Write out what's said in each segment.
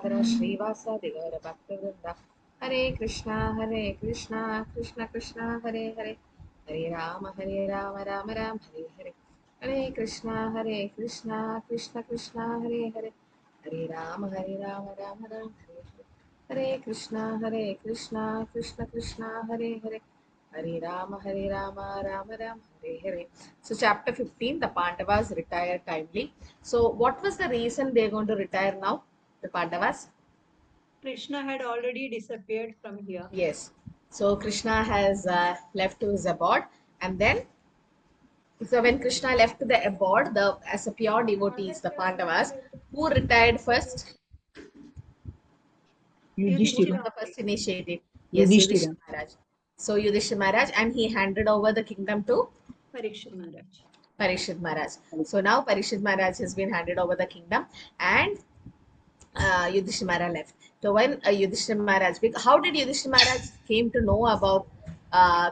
Radhara Srivasadi Gaura Bhaktivinoda. Hare Krishna, Krishna Krishna, Hare Hare, Hare Rama, Rama Rama, Hare Hare. Hare Krishna, Krishna Krishna, Hare Hare, Hare Rama, Rama Rama, Hare Hare. Hare Krishna, Krishna Krishna, Hare Hare, Hare Rama, Rama Rama, Hare Hare. So chapter 15, the Pandavas retire timely. So what was the reason they are going to retire now, the Pandavas? Krishna had already disappeared from here. Yes. So Krishna has left to his abode, and then so when Krishna left to the abode, the as a pure devotees, the Pandavas, who retired first? Who took Yudhishthira. the first initiative? Yes, Yudhishthira. Yudhishthira Maharaj. So Yudhishthira Maharaj, and he handed over the kingdom to Parikshit Maharaj. Parikshit Maharaj. So now Parikshit Maharaj has been handed over the kingdom, and Yudhishthira Maharaj left. So when Yudhishthira Maharaj, how did Yudhishthira Maharaj came to know about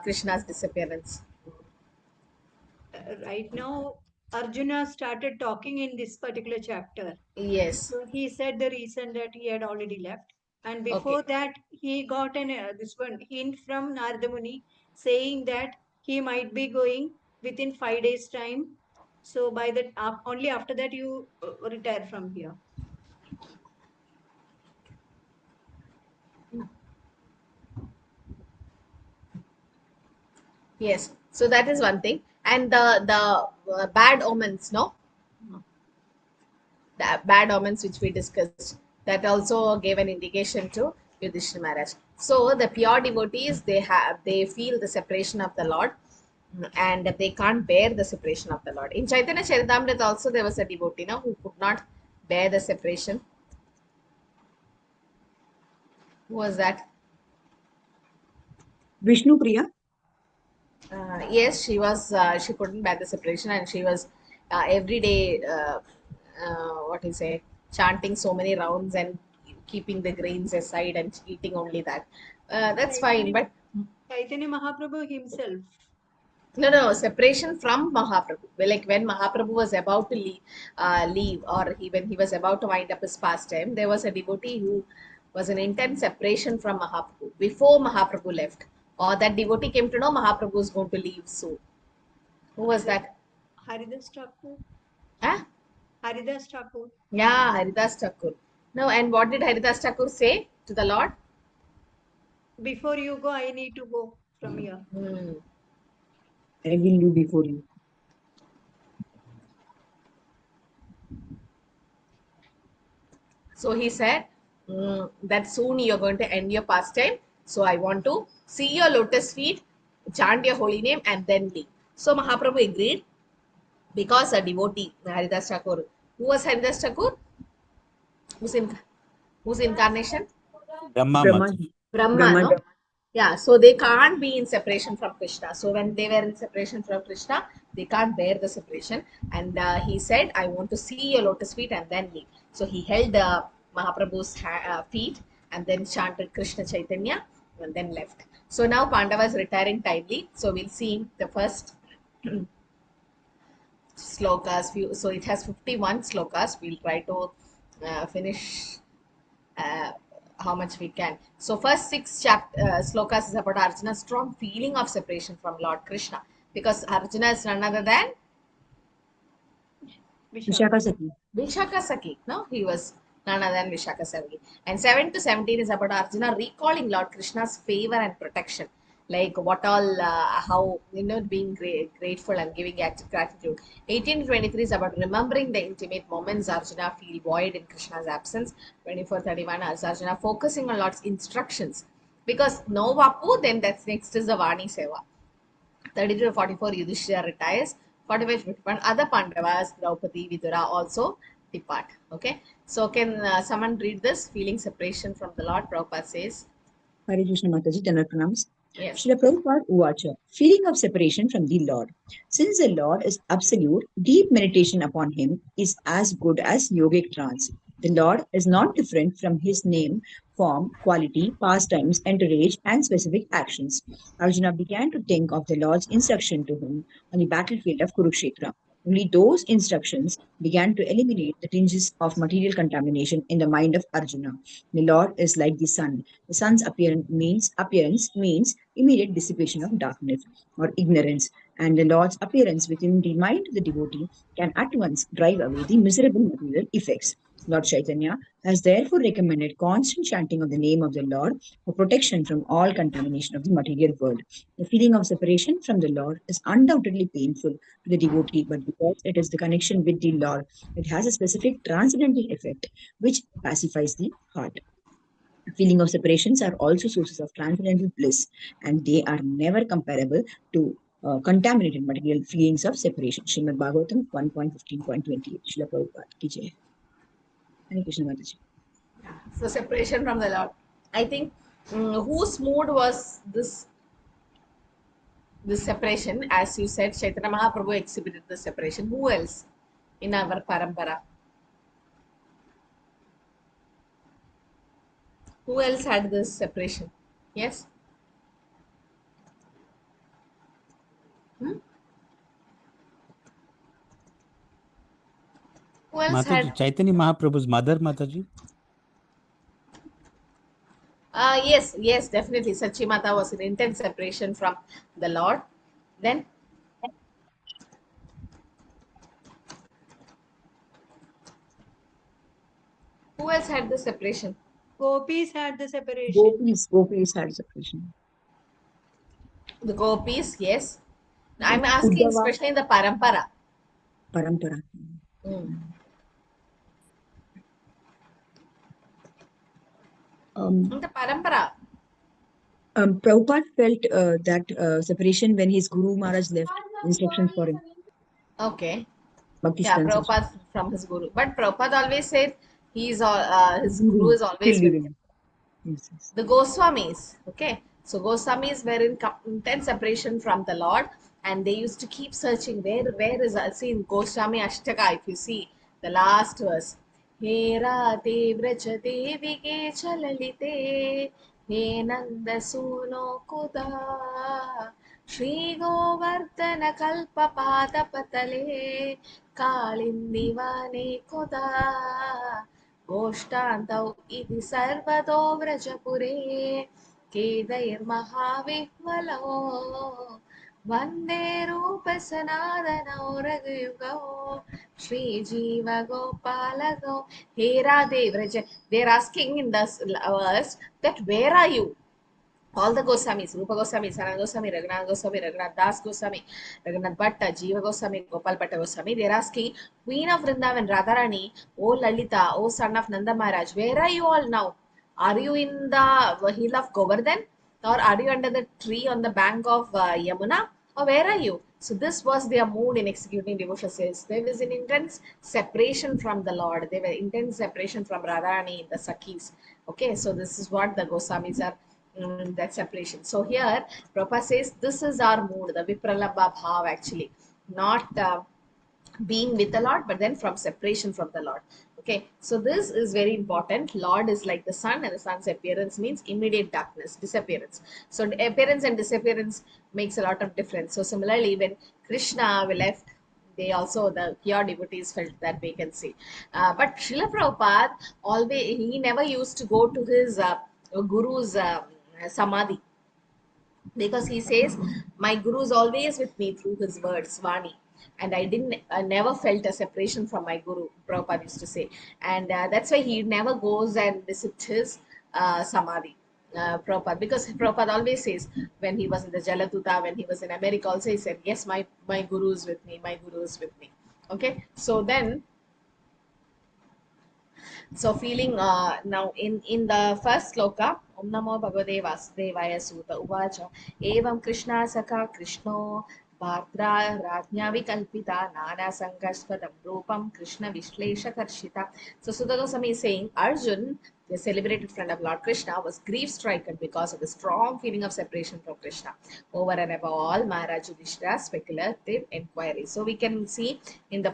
Krishna's disappearance? Right now, Arjuna started talking in this particular chapter. Yes. So he said the reason that he had already left. And before that, he got an this one hint from Narada Muni saying that he might be going within 5 days' time. So by that, only after that you retire from here. Yes. So that is one thing. And the bad omens, no? The bad omens which we discussed, that also gave an indication to Yudhishthira Maharaj. So the pure devotees, they feel the separation of the Lord, and they can't bear the separation of the Lord. In Chaitanya Charitamrita also there was a devotee, no, who could not bear the separation. Who was that? Vishnu Priya. Yes, she was. She couldn't bear the separation, and she was every day. What you say? Chanting so many rounds and keeping the grains aside and eating only that. That's fine, but Chaitanya Mahaprabhu himself. no, separation from Mahaprabhu. Well, like when Mahaprabhu was about to leave, or when he was about to wind up his pastime, there was a devotee who was an intense separation from Mahaprabhu before Mahaprabhu left. Or that devotee came to know Mahaprabhu is going to leave soon. Who was that? Haridas Thakur. Huh? Haridas Thakur. Yeah, Haridas Thakur. No, and what did Haridas Thakur say to the Lord? Before you go, I need to go from here. I will do before you. So he said that soon you're going to end your pastime. So I want to see your lotus feet, chant your holy name, and then leave. So Mahaprabhu agreed because a devotee, Haridas Thakur. Who was Haridas Thakur? Whose incarnation? Brahma. Brahma, no? Yeah, so they can't be in separation from Krishna. So when they were in separation from Krishna, they can't bear the separation. And he said, I want to see your lotus feet and then leave. So he held Mahaprabhu's feet and then chanted Krishna Chaitanya and then left. So now Pandava is retiring timely. So we'll see the first slokas. So it has 51 slokas. We'll try to finish how much we can. So first six slokas is about Arjuna's strong feeling of separation from Lord Krishna, because Arjuna is none other than Vishaka Saki. Vishaka Saki. No, he was none other than Vishaka Saki. And 7 to 17 is about Arjuna recalling Lord Krishna's favor and protection. Like what all, how, being grateful and giving active gratitude. 18 to 23 is about remembering the intimate moments Arjuna feel void in Krishna's absence. 24-31 is Arjuna focusing on Lord's instructions. Because no Vapu, then that's next is the Vani Seva. 32 to 44, Yudhishthira retires. 45 to 51, other Pandavas, Draupadi, Vidura also depart. Okay. So can someone read this? Feeling separation from the Lord, Prabhupada says. Hare Krishna Mataji, Tanat Pranams. Yes. Srila Prabhupada Uvacha, feeling of separation from the Lord. Since the Lord is absolute, deep meditation upon him is as good as yogic trance. The Lord is not different from his name, form, quality, pastimes, entourage, and specific actions. Arjuna began to think of the Lord's instruction to him on the battlefield of Kurukshetra. Only those instructions began to eliminate the tinges of material contamination in the mind of Arjuna. The Lord is like the sun. The sun's appearance means immediate dissipation of darkness or ignorance, and the Lord's appearance within the mind of the devotee can at once drive away the miserable material effects. Lord Chaitanya has therefore recommended constant chanting of the name of the Lord for protection from all contamination of the material world. The feeling of separation from the Lord is undoubtedly painful to the devotee, but because it is the connection with the Lord, it has a specific transcendental effect which pacifies the heart. Feeling of separations are also sources of transcendental bliss, and they are never comparable to contaminated material feelings of separation. Srimad Bhagavatam 1.15.28. Srila Prabhupada ki jai. Hare Krishna Mataji. So separation from the Lord. I think whose mood was this separation? As you said, Chaitanya Mahaprabhu exhibited the separation. Who else in our parampara? Who else had this separation? Yes? Hmm? Who else Mataji, had? Chaitanya Mahaprabhu's mother, Mataji. Yes, definitely. Sachimata was in intense separation from the Lord. Then, who else had the separation? Gopis had the separation. Gopis had separation. The gopis, yes. I'm asking, Uddhava, especially in the parampara. Parampara. Mm. Um, In the parampara. Prabhupada felt that separation when his Guru Maharaj left instructions for him. Okay. Bhakti Yeah, Siddhanta Prabhupada Saraswati. from his guru. But Prabhupada always said his guru Living, is still always with him. living. Yes, yes. The Goswamis, okay. So Goswamis were in intense separation from the Lord, and they used to keep searching where is see in Goswami Ashtaka, if you see the last verse. He Rate Vrajate Vige Chalalite He Nanda Suno Kuda Shri Govardhana Kalpa Pada Patale Kalindivane Kuda गोष्ठान्तौ इति सर्वतो व्रजपुरे केदैर्महाविह्वलो वन्दे रूपसनातनौ रघुयुगौ श्रीजीवगोपालगौ हे Radhe Vraj. They're asking in the verse that where are you? All the Goswamis, Rupa Goswami, Sanatana Goswami, Raghunath Das Goswami, Raghunath Bhatta, Jiva Goswami, Gopal Bhatta Goswami, they're asking, Queen of Vrindavan, Radharani, O Lalita, O son of Nanda Maharaj, where are you all now? Are you in the hill of Govardhan? Or are you under the tree on the bank of Yamuna? Or where are you? So this was their mood in executing devotional service. There was an intense separation from the Lord. There were intense separation from Radharani, the Sakhis. Okay, so this is what the Goswamis are that separation. So here, Prabhupada says this is our mood, the Vipralabha Bhav actually, not being with the Lord, but then from separation from the Lord. Okay, so this is very important. Lord is like the sun, and the sun's appearance means immediate darkness, disappearance. So appearance and disappearance makes a lot of difference. So similarly, when Krishna left, they also the pure devotees felt that vacancy. But Srila Prabhupada always he never used to go to his guru's samadhi, because he says my guru is always with me through his words vani, and I didn't never felt a separation from my guru, Prabhupada used to say. And that's why he never goes and visits his samadhi, Prabhupada, because Prabhupada always says when he was in the Jaladuta, when he was in America also, he said yes, my guru is with me, my guru is with me. Okay, so then, so feeling now in the first sloka, Om Namo Bhagavate Vasudevaya Suta Uvacha Evam Krishna Saka Krishno Bhadra Rajna Vikalpita Nana Sankaspradam Rupam Krishna Vishlesha Karshita. So Sutta Goswami is saying Arjun, the celebrated friend of Lord Krishna, was grief stricken because of the strong feeling of separation from Krishna. Over and above all, Maharaj Yudhishthira's speculative inquiry. So we can see in the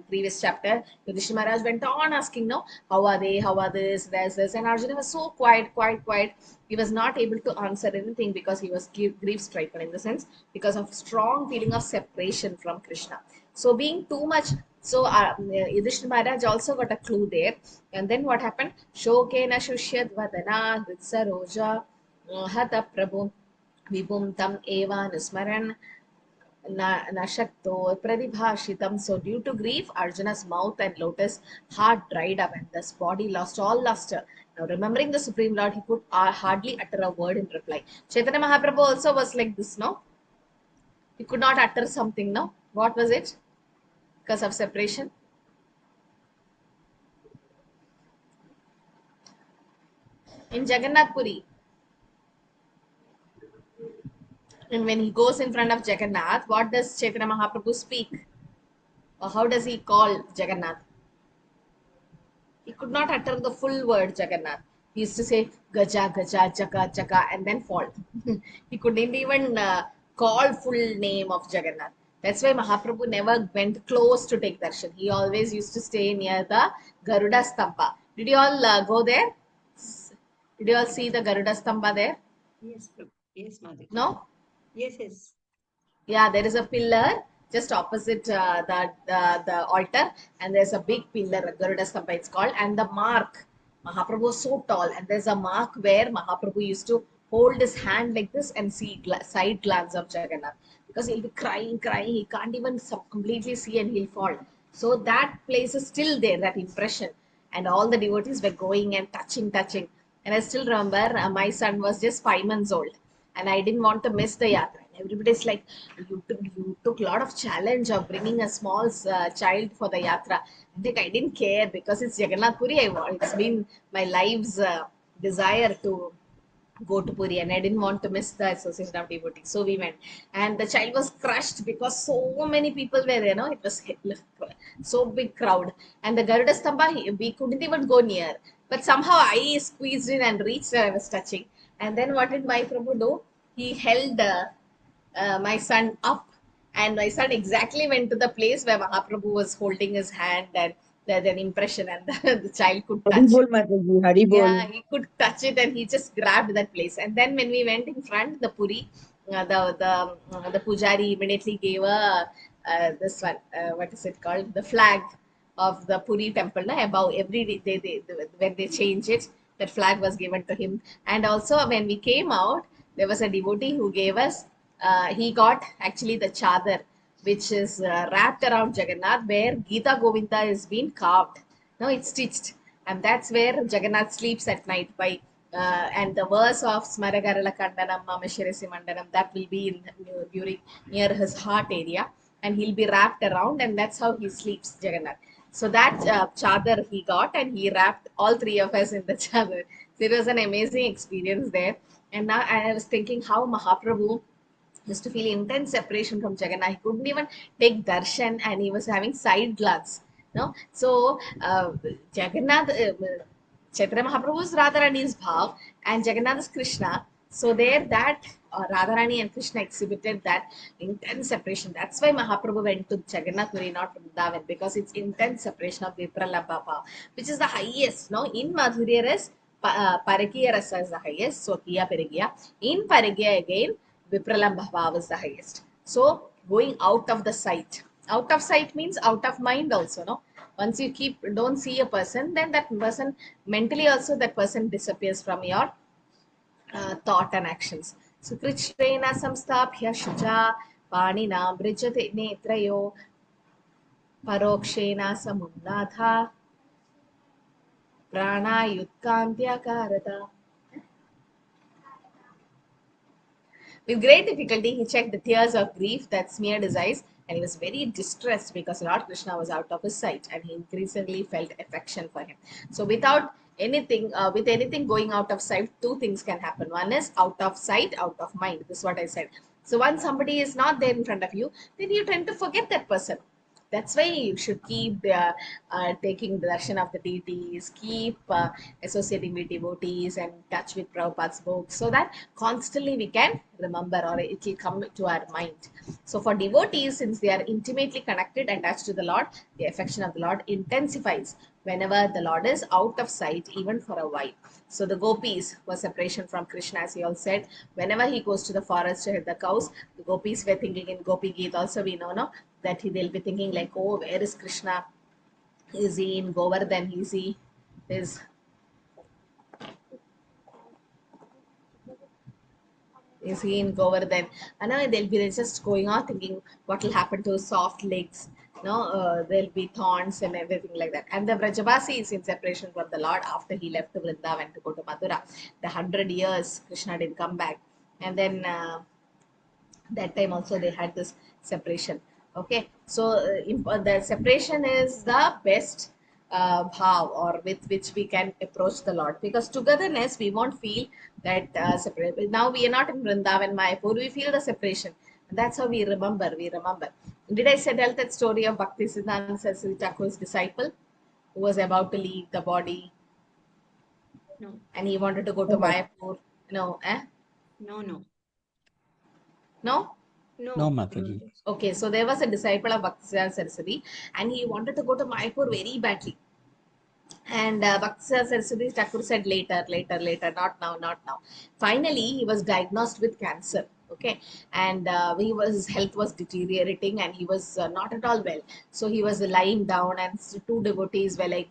previous chapter, Yudhishthira Maharaj went on asking, no, how are they, how are this, there's this, and Arjuna was so quiet. He was not able to answer anything because he was grief stricken, in the sense because of strong feeling of separation from Krishna. So being too much, so Yudhishthira Maharaj also got a clue there. And then what happened? Shokena Shushyad Vadana Vitsaroja Hata Prabhu Vibhum Tam Eva Nusmaran Nashakto Pradibhashitam. So due to grief, Arjuna's mouth and lotus heart dried up and thus body lost all luster. Now remembering the Supreme Lord, he could hardly utter a word in reply. Chaitanya Mahaprabhu also was like this, no? He could not utter something, no? What was it? Because of separation. In Jagannath Puri, and when he goes in front of Jagannath, what does Chaitanya Mahaprabhu speak? Or how does he call Jagannath? He could not utter the full word Jagannath. He used to say Gaja, Gaja, Jaka, Jaka, and then fall. He couldn't even call full name of Jagannath. That's why Mahaprabhu never went close to take darshan. He always used to stay near the Garuda Stampa. Did you all go there? Did you all see the Garuda Stampa there? Yes, Prabhu. Yes, Mother. No? Yes, yes. Yeah, there is a pillar just opposite the altar, and there's a big pillar, Garuda Stampa it's called, and the mark. Mahaprabhu was so tall, and there's a mark where Mahaprabhu used to hold his hand like this and see side glance of Jagannath, because he'll be crying, crying, he can't even completely see and he'll fall. So that place is still there, that impression, and all the devotees were going and touching, touching. And I still remember my son was just 5 months old, and I didn't want to miss the yatra. And everybody's like, you took a lot of challenge of bringing a small child for the yatra. I didn't care because it's Jagannath Puri. It's been my life's desire to go to Puri, and I didn't want to miss the association of devotees. So we went, and the child was crushed because so many people were there. No, it was so big crowd, and the Garuda Stamba we couldn't even go near. But somehow I squeezed in and reached where I was touching. And then what did my Prabhu do? He held my son up, and my son exactly went to the place where Mahaprabhu was holding his hand, and there's an impression, and the child could Hari touch. bol, Mataji, Hari bol. Yeah, he could touch it, and he just grabbed that place. And then when we went in front, the puri, the pujari immediately gave a this one, what is it called? The flag of the Puri temple. Na, above every day, when they change it, that flag was given to him. And also when we came out, there was a devotee who gave us. He got actually the chadar, which is wrapped around Jagannath, where Gita Govinda is being carved. No, it's stitched, and that's where Jagannath sleeps at night. By and the verse of Smaragarala Kandanam Mamashirisi Mandanam, that will be in during near his heart area, and he'll be wrapped around, and that's how he sleeps, Jagannath. So that chadar he got, and he wrapped all three of us in the chadar. So it was an amazing experience there. And now I was thinking how Mahaprabhu used to feel intense separation from Jagannath. He couldn't even take darshan, and he was having side glance. No, so Jagannath, Chaitanya Mahaprabhu is Radharani's bhav, and Jagannath is Krishna. So there, that Radharani and Krishna exhibited that intense separation. That's why Mahaprabhu went to Jagannath Puri, not Vrindavan, because it's intense separation of Vipralabha bhav, which is the highest. No, in Madhurya Ras, Parakiya Rasa is the highest. So Kiya Perigiya. In Parakiya again, Vipralambha bhav is the highest. So going out of the sight. Out of sight means out of mind also, no? Once you don't see a person, then that person mentally also that person disappears from your thought and actions. So Krishrena samstapya shuja panina brijate netrayo parokshena samunnatha pranayutkantyakarata. With great difficulty, he checked the tears of grief that smeared his eyes, and he was very distressed because Lord Krishna was out of his sight, and he increasingly felt affection for him. So, without anything, with anything going out of sight, two things can happen. One is out of sight, out of mind. This is what I said. So, once somebody is not there in front of you, then you tend to forget that person. That's why you should keep taking the darshan of the deities, keep associating with devotees and touch with Prabhupada's books, so that constantly we can remember, or it will come to our mind. So for devotees, since they are intimately connected and attached to the Lord, the affection of the Lord intensifies whenever the Lord is out of sight, even for a while. So the gopis were separation from Krishna, as he all said. Whenever he goes to the forest to hit the cows, the gopis were thinking in Gopi Geet also, we know, no? that they'll be thinking like, oh, where is Krishna? Is he in Govardhan? Is he in Govardhan? And they'll be just going on thinking what will happen to his soft legs. There'll be thorns and everything like that. And the Vrajavasi is in separation from the Lord after he left Vrindavan to go to Mathura. The 100 years Krishna didn't come back, and then that time also they had this separation. Okay, so the separation is the best bhav, or with which we can approach the Lord, because togetherness we won't feel that separate. Now we are not in Vrindavan, Mayapur, we feel the separation. That's how we remember. Did I tell that story of Bhakti Siddhanta Saraswati Thakur's disciple who was about to leave the body No, and he wanted to go to No, Mataji. Mayapur? No, eh? no, no, No. no. No, I don't Mataji. think so. Okay, so there was a disciple of Bhaktisiddhanta Saraswati, and he wanted to go to Mayapur very badly. And Bhaktisiddhanta Saraswati Thakur said later, not now, not now. Finally, he was diagnosed with cancer. Okay, and his health was deteriorating, and he was not at all well. So he was lying down, and two devotees were like,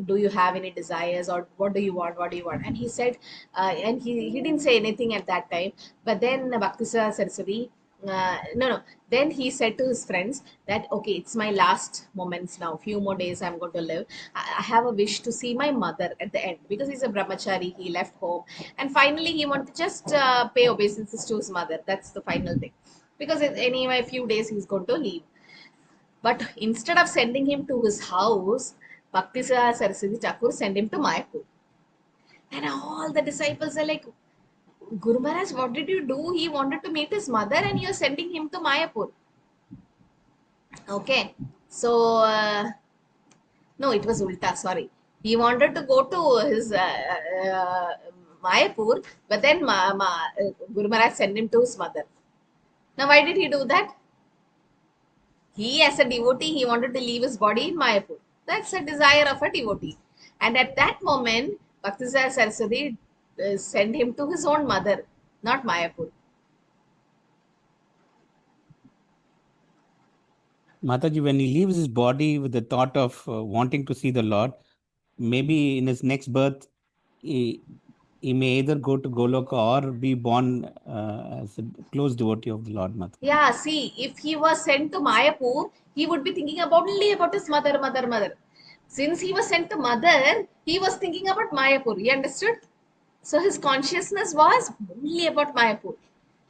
do you have any desires, or what do you want? What do you want? And he said, and he didn't say anything at that time. But then Bhaktisiddhanta Saraswati, no. Then he said to his friends that, okay, it's my last moments now. Few more days I'm going to live. I have a wish to see my mother at the end, because he's a brahmachari. He left home, and finally he wanted to just pay obeisances to his mother. That's the final thing, because anyway, a few days he's going to leave. But instead of sending him to his house, Bhaktisiddhanta Saraswati Thakur sent him to Mayapur. And all the disciples are like, Guru Maharaj, what did you do? He wanted to meet his mother and you're sending him to Mayapur. Okay. So, no, it was Ulta, sorry. He wanted to go to his Mayapur, but then Guru Maharaj sent him to his mother. Now, why did he do that? He, as a devotee, he wanted to leave his body in Mayapur. That's a desire of a devotee. And at that moment, Bhaktisiddhanta Saraswati sent him to his own mother, not Mayapur. Mataji, when he leaves his body with the thought of wanting to see the Lord, maybe in his next birth, he may either go to Goloka or be born as a close devotee of the Lord, Mataji. Yeah, see, if he was sent to Mayapur, he would be thinking only about his mother. Since he was sent to mother, he was thinking about Mayapur. You understood? So his consciousness was only about Mayapur.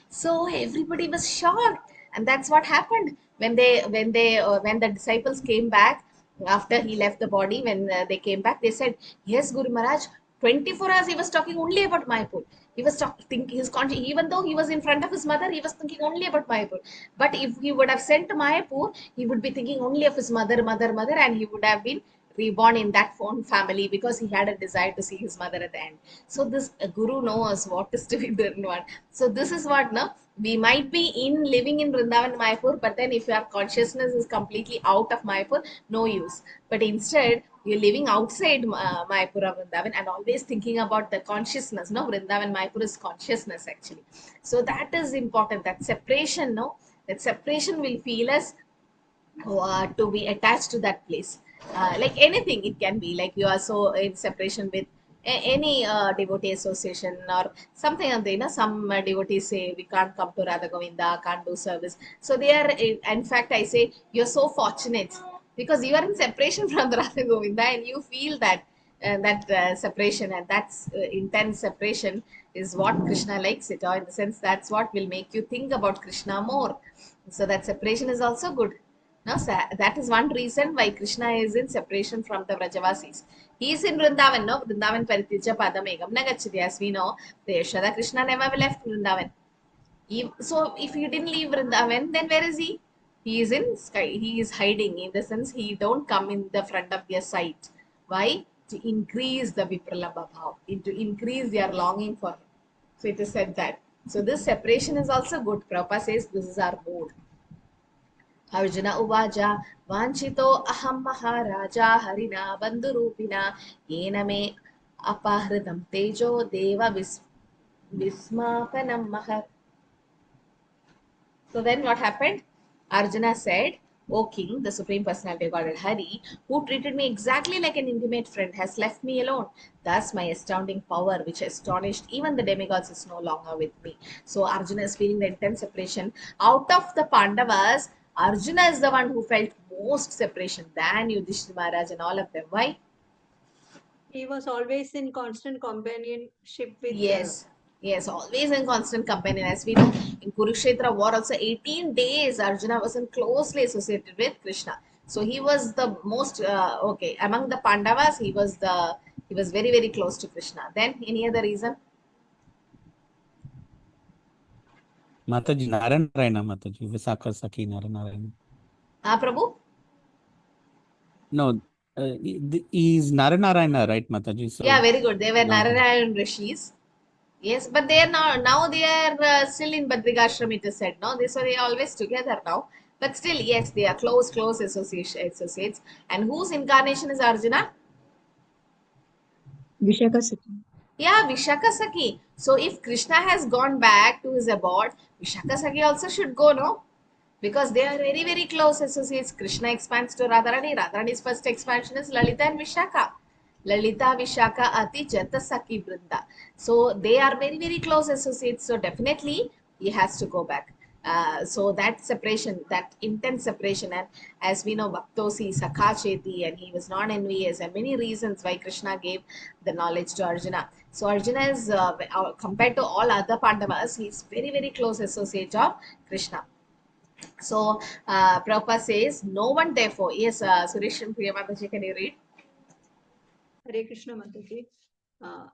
So everybody was shocked, and that's what happened when the disciples came back after he left the body. When they came back, they said, "Yes, Guru Maharaj, 24 hours he was talking only about Mayapur. He was thinking his conscious, even though he was in front of his mother, he was thinking only about Mayapur. But if he would have sent to Mayapur, he would be thinking only of his mother, and he would have been reborn in that own family, because he had a desire to see his mother at the end. So this guru knows what is to be done. So this is what, no, we might be in living in Vrindavan Mayapur, but then if your consciousness is completely out of Mayapur, no use. But instead you're living outside Mayapur or Vrindavan and always thinking about the consciousness. No, Vrindavan Mayapur is consciousness actually. So that is important. That separation, no, that separation will feel us to be attached to that place. Like anything, it can be like you are so in separation with any devotee association or something. And some devotees say we can't come to Radha Govinda, can't do service. So they are, in fact, I say you're so fortunate, because you are in separation from the Radha Govinda and you feel that separation, and that's intense separation is what Krishna likes it, or in the sense that's what will make you think about Krishna more. So that separation is also good. Now, that is one reason why Krishna is in separation from the Vrajavasis. He is in Vrindavan, no? Vrindavan Paritija Padamegam Nagachiti. As we know, the Yashoda Krishna never left Vrindavan. So, if he didn't leave Vrindavan, then where is he? He is in sky. He is hiding, in the sense he don't come in the front of their sight. Why? To increase the Vipralambha bhav, to increase their longing for him. So, it is said that. So, this separation is also good. Prabhupada says this is our mood. Arjun उवाच वाञ्छितो अहं महाराजा हरिणा बन्धुरूपिणा येन मे अपहृतं तेजो देव विस्मापनं महत्. So then what happened? Arjuna said, O king, the Supreme Personality of Godhead Hari, who treated me exactly like an intimate friend, has left me alone. Thus, my astounding power, which astonished even the demigods, is no longer with me. So, Arjuna is feeling the intense separation. Out of the Pandavas, Arjuna is the one who felt most separation than Yudhishthira Maharaj and all of them. Why? He was always in constant companionship with Yes, yes, always in constant companion. As we know, in Kurukshetra war, also 18 days Arjuna was in closely associated with Krishna. So he was the most okay among the Pandavas. He was very very close to Krishna. Then any other reason? Mataji, Narayana, Mataji, Visakha Sakhi Narayana. Ah, Prabhu. No, he's Narayana, right, Mataji? So, Yeah, very good. They were no. Narayana rishis. Yes, but they are now they are still in Badrigashram. It is said no. So they are always together now. But still, yes, they are close associates. And whose incarnation is Arjuna? Vishaka Sakhi. Yeah, Vishaka Sakhi. So if Krishna has gone back to his abode, Vishaka Sakhi also should go, no? Because they are very, very close associates. Krishna expands to Radharani. Radharani's first expansion is Lalita and Vishaka. Lalita, Vishaka, Ati, Jata, Sakhi, Brinda. So they are very, very close associates. So definitely he has to go back. So that separation, that intense separation, and as we know, Bhaktosi, Sakha Cheti, and he was non envious, and many reasons why Krishna gave the knowledge to Arjuna. So Arjuna is, compared to all other Pandavas, he is very, very close associate of Krishna. So Prabhupada says, no one therefore, yes, Suresh and Priyamataji, can you read? Hare Krishna Mataji. Uh,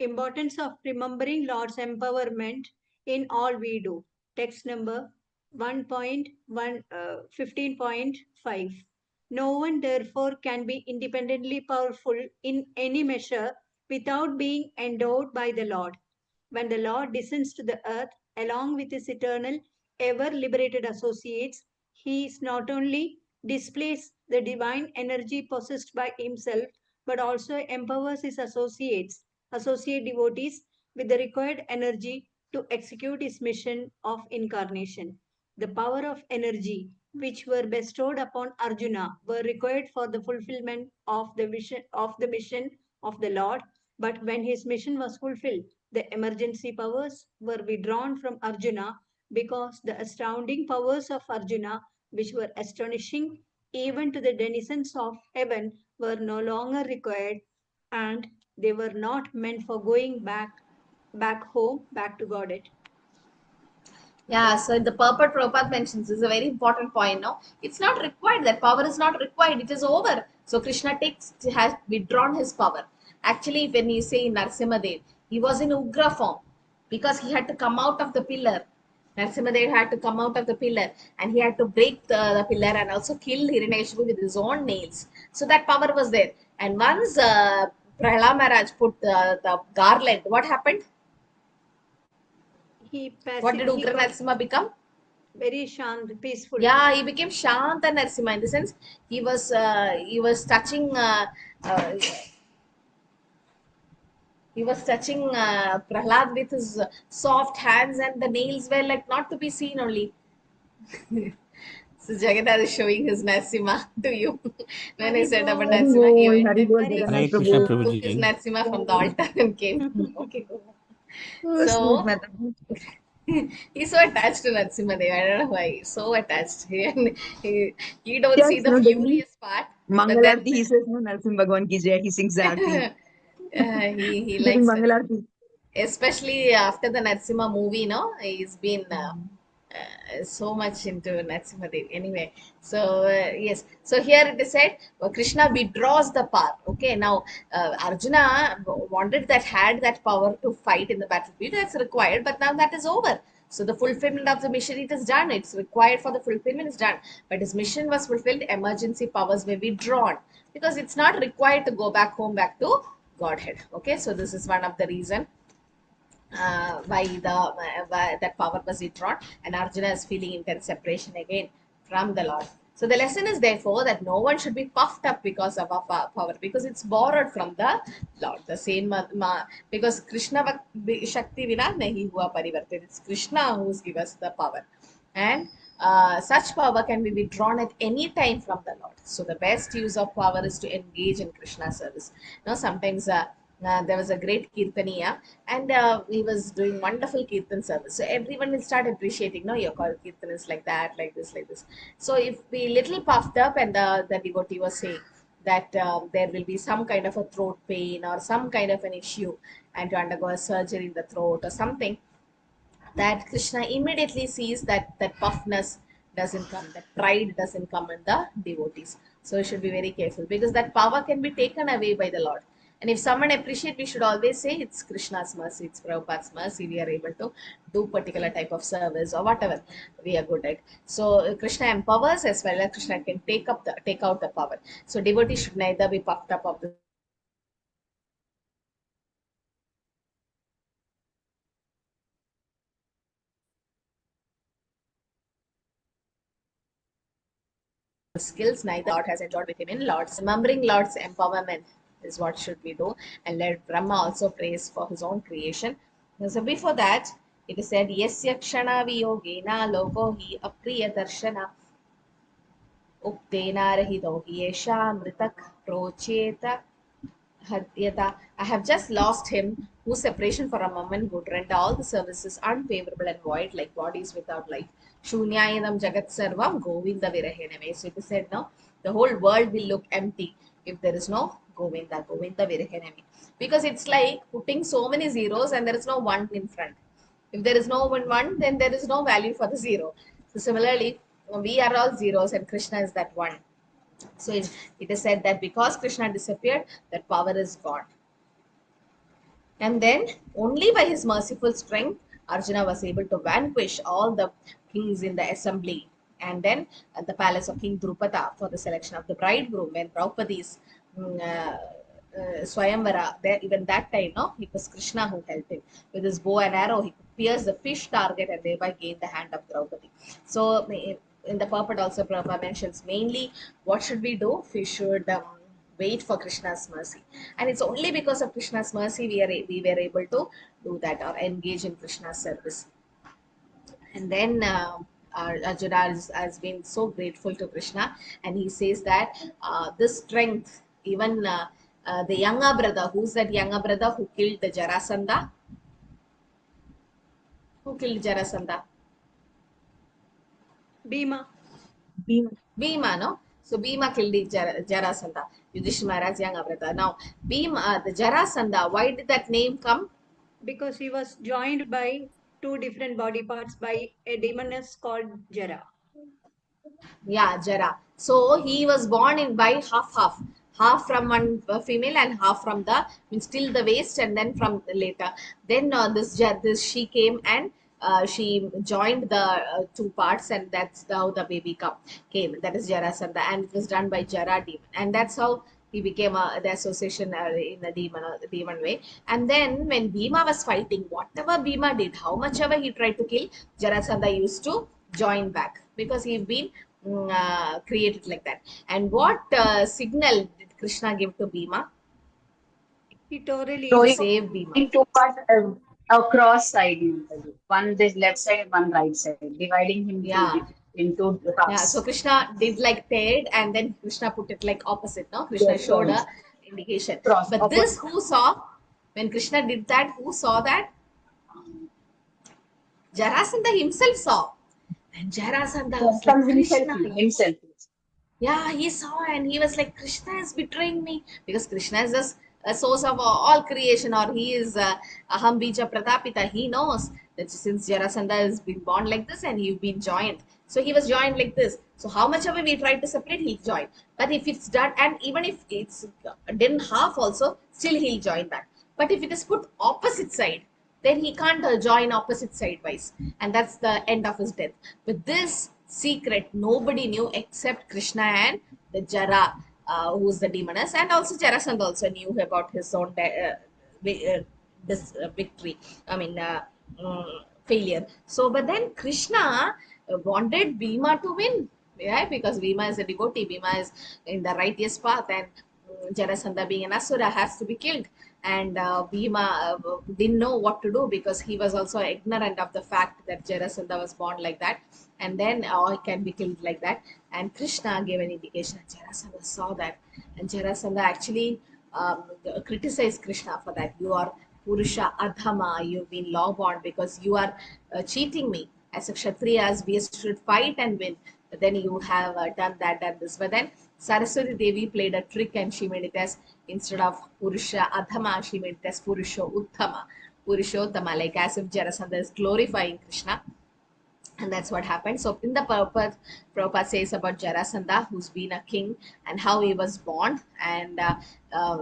Importance of remembering Lord's empowerment in all we do. Text number 15.5. No one therefore can be independently powerful in any measure without being endowed by the Lord. When the Lord descends to the earth along with his eternal, ever liberated associates, he is not only displays the divine energy possessed by himself, but also empowers his associate devotees with the required energy to execute his mission of incarnation. The power of energy which were bestowed upon Arjuna were required for the fulfillment of the mission of the Lord. But when his mission was fulfilled, the emergency powers were withdrawn from Arjuna because the astounding powers of Arjuna, which were astonishing even to the denizens of heaven, were no longer required, and they were not meant for going back home, back to Godhead. Yeah, so the purport Prabhupada mentions is a very important point. No, it's not required. That power is not required. It is over. So Krishna has withdrawn his power. Actually, when you say Narsimhadev, he was in Ugra form because he had to come out of the pillar. Narsimhadev had to come out of the pillar and he had to break the pillar and also kill Hiranyakashipu with his own nails. So that power was there. And once Prahlad Maharaj put the garland, what happened? What did Ugra Narsimha become? Very shant, peaceful. Yeah, he became Shanta Narsimha in the sense he was touching Prahlad with his soft hands, and the nails were like not to be seen only. So Jagannath is showing his Narsimha to you. When he said about Narsimha, he went and Hare Krishna took his Prabhuji. Narsimha from the altar and came. Okay, go on. Oh, sweet So Mataji. he's so attached to Narsimhadev. I don't know why. He's so attached. He don't see Yes, the no, daily furious part, but then Mangalarti, he says, no, Narsimha Bhagwan ki jai. He sings Aarti he during likes it. Mangalarti. Especially after the Narsimha movie, no, he's been so much into Narsimhadev. Anyway, so yes, so here it is said Krishna withdraws the power. Okay, now Arjuna wanted that had that power to fight in the battlefield. That's required, but now that is over. So the fulfillment of the mission it is done. It's required for the fulfillment is done. But his mission was fulfilled. Emergency powers were withdrawn because it's not required to go back home back to Godhead. Okay, so this is one of the reason why that power was withdrawn, and Arjuna is feeling intense separation again from the Lord. So the lesson is therefore that no one should be puffed up because of our power, because it's borrowed from the Lord. The same because Krishna Shakti vina nahi hua parivartit. It's Krishna who's given us the power. and such power can be withdrawn at any time from the Lord. So the best use of power is to engage in Krishna service. Sometimes there was a great kirtaniya, and he was doing wonderful kirtan service. So everyone will start appreciating, no, your kirtan is like that, like this, like this. So if we little puffed up, and the devotee was saying that there will be some kind of a throat pain or some kind of an issue, and to undergo a surgery in the throat or something, that Krishna immediately sees that that puffness doesn't come, that pride doesn't come in the devotees. So we should be very careful, because that power can be taken away by the Lord. And if someone appreciate, we should always say it's Krishna's mercy, it's Prabhupada's mercy. We are able to do particular type of service or whatever we are good at. So Krishna empowers as well as Krishna can take out the power. So devotees should neither be puffed up of the skills neither Lord has enjoyed with him in Lord's. Remembering Lord's empowerment is what should we do, and let Brahma also praise for his own creation. So before that, it is said, Yasya kshana viyogena logo hi apriya darshana uktena rahito hi esha mritak procheta Hadyata. I have just lost him, whose separation for a moment would render all the services unfavorable and void, like bodies without life. Shunyayadam Jagat Sarvam Govinda Virahename. So it is said now, the whole world will look empty if there is no Govinda Virahename. Because it's like putting so many zeros and there is no one in front. If there is no one, then there is no value for the zero. So similarly, we are all zeros and Krishna is that one. So it is said that because Krishna disappeared, that power is gone. And then only by his merciful strength, Arjuna was able to vanquish all the kings in the assembly. And then at the palace of King Drupada for the selection of the bridegroom, when Draupadi's Swayamvara, there even that time, no, it was Krishna who helped him. With his bow and arrow, he could pierce the fish target and thereby gain the hand of Draupadi. So in the purport also, Prabhupada mentions mainly what should we do? We should wait for Krishna's mercy, and it's only because of Krishna's mercy we were able to do that or engage in Krishna's service. And then Arjuna has been so grateful to Krishna, and he says that this strength, even the younger brother, who's that younger brother who killed the Jarasandha? Who killed Jarasandha? Bhima. Bhima, no? So Bhima killed the Jarasandha, Yudhishthira Maharaj's younger brother. Now, Bhima, the Jarasandha, why did that name come? Because he was joined by two different body parts by a demoness called Jara. Yeah, Jara. So he was born in by half from one female and half from the means till the waist, and then from later. Then this she came and she joined the two parts, and that's how the baby came. That is Jarasandha, and it was done by Jara demon, and that's how he became the association in the demon way. And then when Bhima was fighting, whatever Bhima did, how much ever he tried to kill, Jarasandha used to join back because he's been created like that. And what signal did Krishna give to Bhima He tore a to leaf. Throwing save Bhima? two parts across side usually. One this left side and one right side, dividing him Yeah, into yeah. So halves. Krishna did like third, and then Krishna put it like opposite. No, Krishna Yes, showed sorry. a indication. Cross But this opposite. who saw when Krishna did that? Who saw that? Jarasandha himself saw. And Jarasandha was like, From himself, Krishna. himself. Yeah, he saw and he was like, Krishna is betraying me, because Krishna is a source of all creation, or he is Aham Bija Pratapita. He knows that since Jarasandha has been born like this and you've been joined. So he was joined like this. So how much ever we try to separate, he'll join. But if it's done, and even if it's done half also, still he'll join back. But if it is put opposite side, then he can't join opposite sidewise, and that's the end of his death. But this secret nobody knew except Krishna and the Jara, who's the demoness, and also Jarasandha also knew about his own this victory. I mean, failure. So, but then Krishna wanted Bhima to win, yeah, because Bhima is a devotee, Bhima is in the righteous path, and Jarasandha being an asura has to be killed. and Bhima didn't know what to do because he was also ignorant of the fact that Jarasandha was born like that, and then he can be killed like that. And Krishna gave an indication, and Jarasandha saw that, and Jarasandha actually criticized Krishna for that. You are Purusha Adhama, you've been law born because you are cheating me. As a Kshatriyas, we should fight and win. But then you have done this. But then Saraswati Devi played a trick and she made it as, instead of Purusha Adhama, she made it as Purusha Uttama. Purushottama, like as if Jarasandha is glorifying Krishna. And that's what happened. So in the purpose, Prabhupada says about Jarasandha, who's been a king, and how he was born, and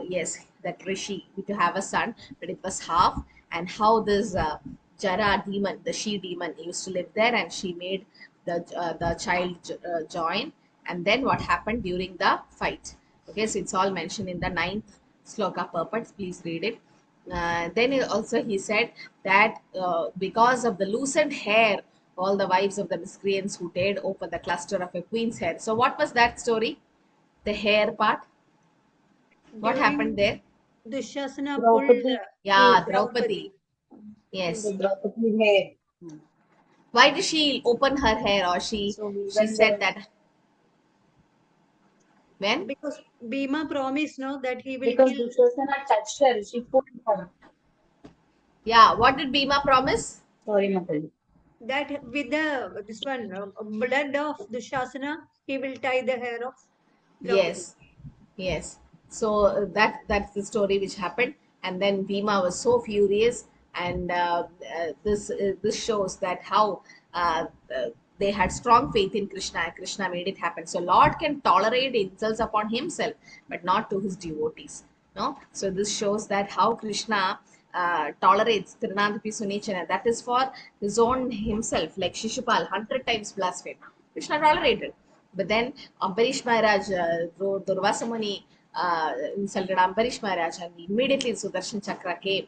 yes, that Rishi to have a son, but it was half, and how this Jara demon, the she demon, used to live there, and she made the child join, and then what happened during the fight. Okay, so it's all mentioned in the ninth sloka purport. Please read it. Also he said that because of the loosened hair, all the wives of the miscreants who dared open the cluster of a queen's hair. So what was that story? The hair part. What happened there? Dushasana pulled Draupadi. Yeah, Draupadi. Draupadi. Yes. Draupadi hair. Why did she open her hair, or she So said that when? Because Bhima promised no that he will because kill. Dushasana touched her, she pulled her. Yeah, what did Bhima promise? Sorry, Mataji. That with the this one blood of Dushasana, he will tie the hair of Draupadi. Yes, yes. So that's the story which happened, and then Bhima was so furious, and this shows that how they had strong faith in Krishna, and Krishna made it happen. So Lord can tolerate insults upon himself, but not to his devotees. No, so this shows that how Krishna tolerates Tirunadapi Sunichana. That is for his own himself, like Shishupal, 100 times blaspheme. Krishna tolerated. But then Ambarish Maharaj, Durvasa Muni insulted Ambarish Maharaj, and immediately Sudarshan Chakra came.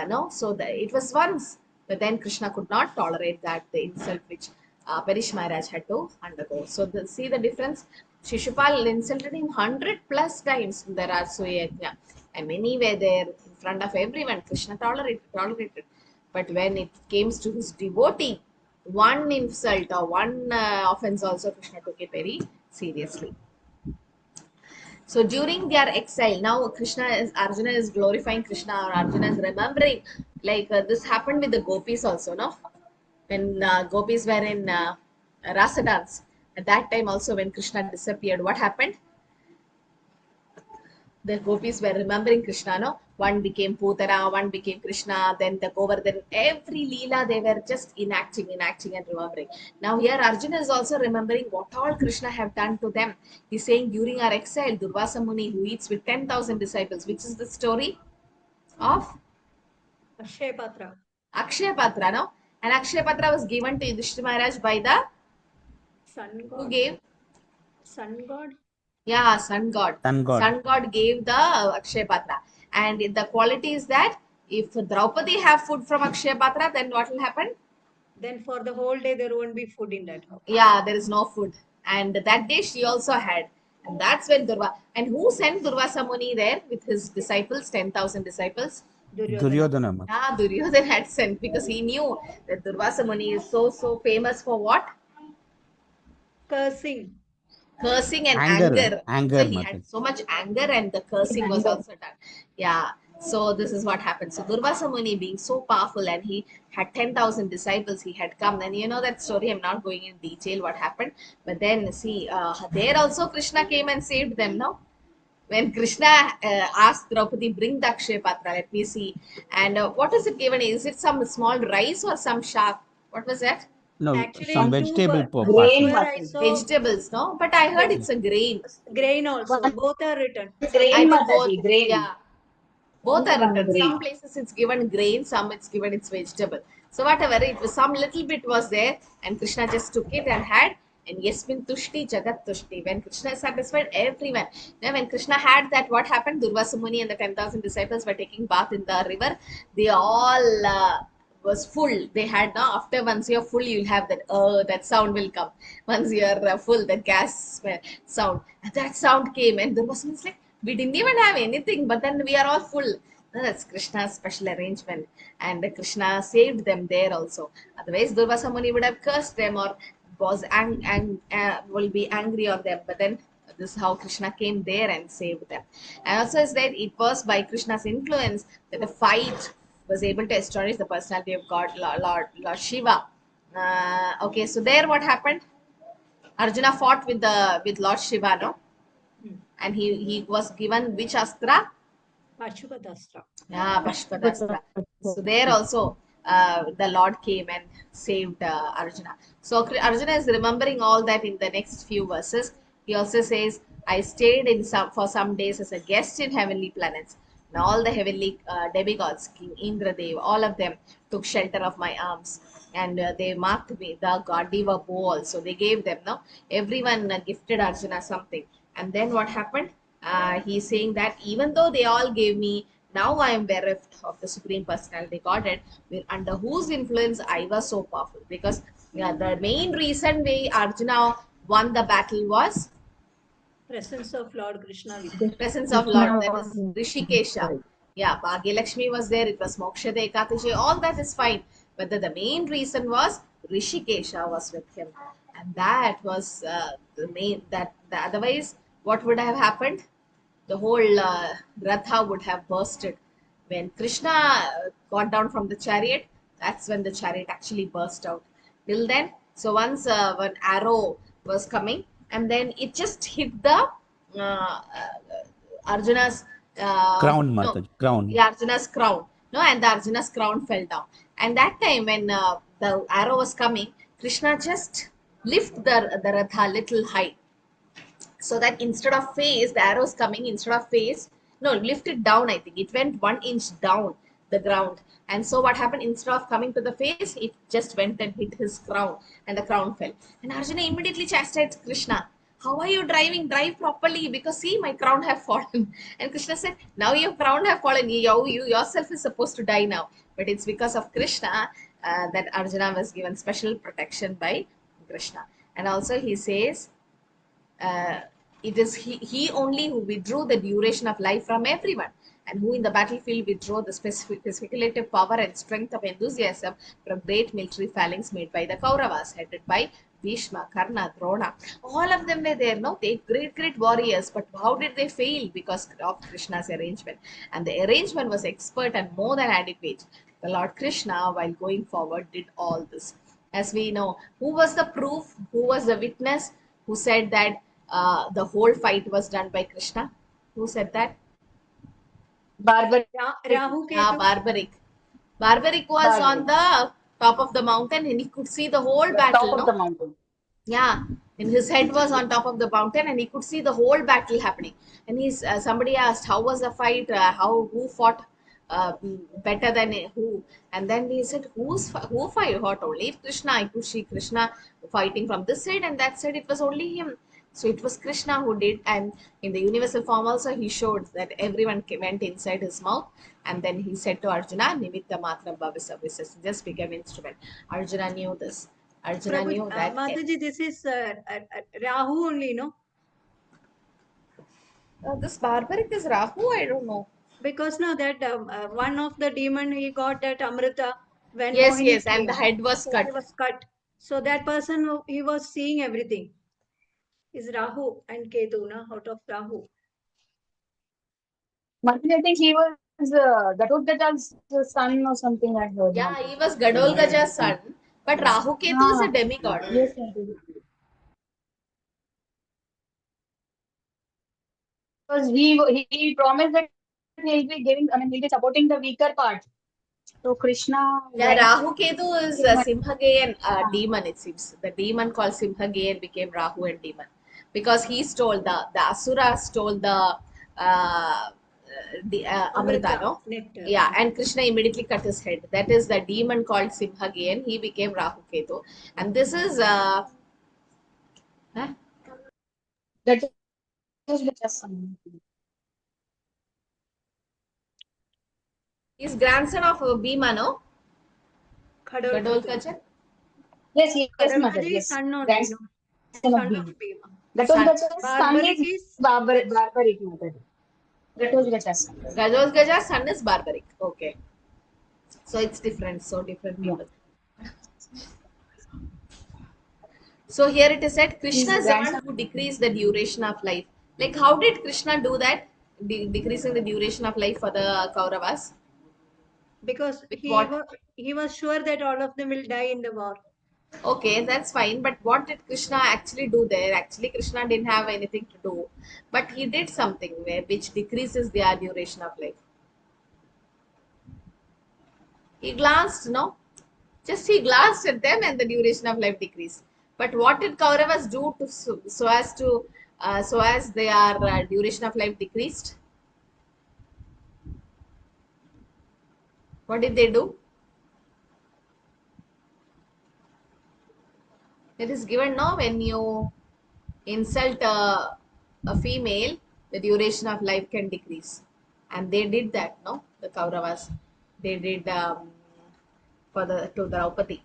No, so it was once, but then Krishna could not tolerate that the insult which Ambarish Maharaj had to undergo. So see the difference. Shishupal insulted him 100 plus times in the Rajasuya Yajna, and many were there in front of everyone. Krishna tolerated. But when it came to his devotee, one insult or one offense also Krishna took it very seriously. So during their exile, now Arjuna is glorifying Krishna, or Arjuna is remembering, like this happened with the gopis also, no? When gopis were in rasa dance, at that time also when Krishna disappeared, what happened? The gopis were remembering Krishna, no? One became Putana, one became Krishna, then the Govardhan. Every Leela they were just enacting and remembering. Now here Arjuna is also remembering what all Krishna have done to them. He's saying during our exile, Durvasa Muni who eats with 10,000 disciples, which is the story of Akshay Patra. Akshay Patra, no? And Akshay Patra was given to Yudhishthira Maharaj by the Sun who god. gave? Sun god. Yeah, sun god. Sun god. Sun god gave the Akshay Patra. And the quality is that if Draupadi have food from Akshay Patra, then what will happen? Then for the whole day there won't be food in that house. Yeah, there is no food. And that day she also had. And that's when Durva. And who sent Durvasa Muni there with his disciples, 10,000 disciples? Duryodhana. Ah, Duryodhana had sent because he knew that Durvasa Muni is so famous for what? Cursing. Cursing and Anger. So he had so much anger, and the cursing was also done. Yeah. So this is what happened. So Durvasa Muni being so powerful, and he had 10,000 disciples, he had come. And you know that story, I'm not going in detail what happened. But then see, there also Krishna came and saved them, no? When Krishna asked Draupadi, bring the Akshay Patra, let me see. And what is it given? Is it some small rice or some shark? What was that? No, Actually, some two vegetable Grain where part. I saw Vegetables, no? But I heard it's a grain. grain also. One Both are written. I grain, think both, Mataji, grain. yeah, both Only are one written. grain. Some places it's given grain, some it's given it's vegetable. So whatever, it was some little bit was there, and Krishna just took it and had. And Yasmin Tushti Jagat Tushti. When Krishna is satisfied, everyone. Now, when Krishna had that, what happened? Durvasa Muni and the 10,000 disciples were taking bath in the river. They all was full. They had now, after once you're full, you'll have that sound will come. Once you're full, the gas sound. And that sound came, and Durvasa Muni is like, we didn't even have anything, but then we are all full. No, that's Krishna's special arrangement, and Krishna saved them there also. Otherwise, Durvasa Muni would have cursed them or will be angry on them. But then this is how Krishna came there and saved them. And also is that it was by Krishna's influence that the fight was able to astonish the personality of God, Lord Shiva. Okay, so there what happened? Arjuna fought with Lord Shiva, no? And he was given which astra? Pashupatashtra. Yeah, Pashpadastra. So there also the Lord came and saved Arjuna. So Arjuna is remembering all that in the next few verses. He also says, I stayed in for some days as a guest in heavenly planets. And all the heavenly demigods, King Indradev, all of them took shelter of my arms. And they marked me, the Gandiva bow also. They gave them, no? Everyone gifted Arjuna something. And then what happened? He's saying that even though they all gave me, now I am bereft of the Supreme Personality Godhead, under whose influence I was so powerful. Because the main reason why Arjuna won the battle was Presence of Lord Krishna with him. presence of Lord, that is Rishikesha. Yeah, Bhagyalakshmi was there, it was Mokshada Ekadashi, all that is fine. But the main reason was Rishikesha was with him. And that was the main, otherwise, what would have happened? The whole Ratha would have bursted. When Krishna got down from the chariot, that's when the chariot actually burst out. Till then, so once one arrow was coming, and then it just hit the uh, Arjuna's Crown, no, Mataji, crown. yeah, Arjuna's crown. No, and the Arjuna's crown fell down. And that time when the arrow was coming, Krishna just lift the Ratha little high, so that instead of face, the arrows coming instead of face, no, lift it down. I think it went 1 inch down the ground. And so what happened? Instead of coming to the face, it just went and hit his crown, and the crown fell. And Arjuna immediately chastised Krishna. How are you driving? Drive properly, because see, my crown have fallen. And Krishna said, now your crown have fallen. You yourself is supposed to die now. But it's because of Krishna that Arjuna was given special protection by Krishna. And also he says, uh, it is he only who withdrew the duration of life from everyone, and who in the battlefield withdrew the speculative power and strength of enthusiasm from great military phalanx made by the Kauravas, headed by Bhishma, Karna, Drona. All of them were there, no? They great warriors, but how did they fail? Because of Krishna's arrangement. And the arrangement was expert and more than adequate. The Lord Krishna, while going forward, did all this. As we know, who was the proof? Who was the witness? Who said that the whole fight was done by Krishna? Who said that? Barbaric. Rahu Yeah, Ketu. Barbaric. Barbaric was on the top of the mountain, and he could see the whole battle. Top of the mountain. Yeah, and his head was on top of the mountain, and he could see the whole battle happening. And he's somebody asked, "How was the fight? Who fought better than who?" And then he said, who fought only Krishna? I could see Krishna fighting from this side and that side. It was only him. So it was Krishna who did. And in the universal form also, he showed that everyone went inside his mouth. And then he said to Arjuna, Nimitta Matram Bhavisavisa, just became instrument. Arjuna knew this. Arjuna knew that. Mataji, this is Rahu only, no? This barbaric is Rahu, I don't know. Because now that one of the demon, he got that Amrita when Yes, Mohini yes, came. and the head was So cut. he was cut. So that person, he was seeing everything. Is Rahu and Ketu, na, out of Rahu. Mataji, I think he was Gatotkacha's son or something, I heard. Yeah, he was Gadolgaja's son, but Rahu Ketu is a demigod. Yes, Mataji. Because he promised that he'll be giving, I mean, he'll be supporting the weaker part. So Krishna. Yeah, Rahu Ketu is Simhagayan demon, it seems. The demon called Simhagayan became Rahu and demon. Because he stole the Asura stole the Amrita, no? Nectar. Yeah, and Krishna immediately cut his head. That is the demon called Simhagayan. He became Rahu Ketu. And this is huh? That was the son. He's grandson of Bhima, no? Khadolkacha. Gadolkacha. Yes, yes, Khadolkacha Mataji. is Yes. son only, Grandson no? of Son Bhima. of Bhima. Gatotkacha's son Barbaric is is Barbaric, Mataji. Gatotkacha's. Gatotkacha's son is barbaric. Okay. So it's different. So different Yeah. people. So here it is said Krishna His is the one grandson. who decreased the duration of life. Like how did Krishna do that? Decreasing the duration of life for the Kauravas? Because With what? he was sure that all of them will die in the war. Okay, that's fine. But what did Krishna actually do there? Actually, Krishna didn't have anything to do, but he did something which decreases their duration of life. He glanced, no? Just he glanced at them, and the duration of life decreased. But what did Kauravas do to so as their duration of life decreased? What did they do? It is given no when you insult a female, the duration of life can decrease, and they did that. No, the Kauravas, they did for the to Draupadi.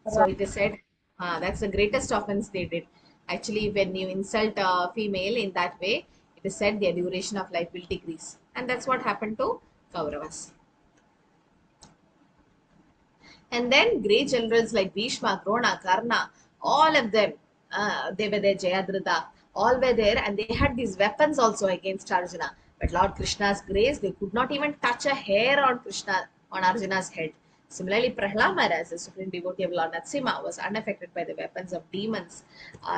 So it is said that's the greatest offense they did. Actually, when you insult a female in that way, it is said their duration of life will decrease, and that's what happened to Kauravas. And then great generals like Bhishma, Drona, Karna, all of them, they were there, Jayadratha, all were there, and they had these weapons also against Arjuna. But Lord Krishna's grace, they could not even touch a hair on on Arjuna's head. Similarly, Prahlad Maharaj, the supreme devotee of Lord Narasimha, was unaffected by the weapons of demons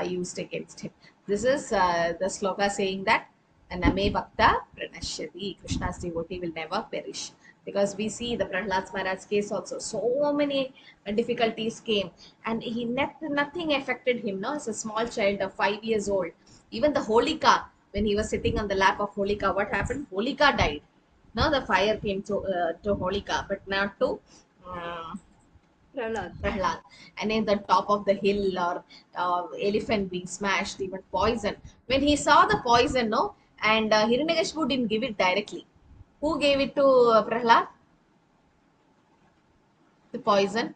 used against him. This is the sloka saying that Name Bhakta Pranashyati. Krishna's devotee will never perish. Because we see the Prahlad Maharaj case also, so many difficulties came, and nothing affected him. No, as a small child of 5 years old, even the Holika, when he was sitting on the lap of Holika, what happened? Holika died. Now the fire came to Holika, but not to Prahlad. Prahlad. And in the top of the hill or elephant being smashed, even poison. When he saw the poison, no, and Hiranyakashipu didn't give it directly. Who gave it to Prahlad? The poison.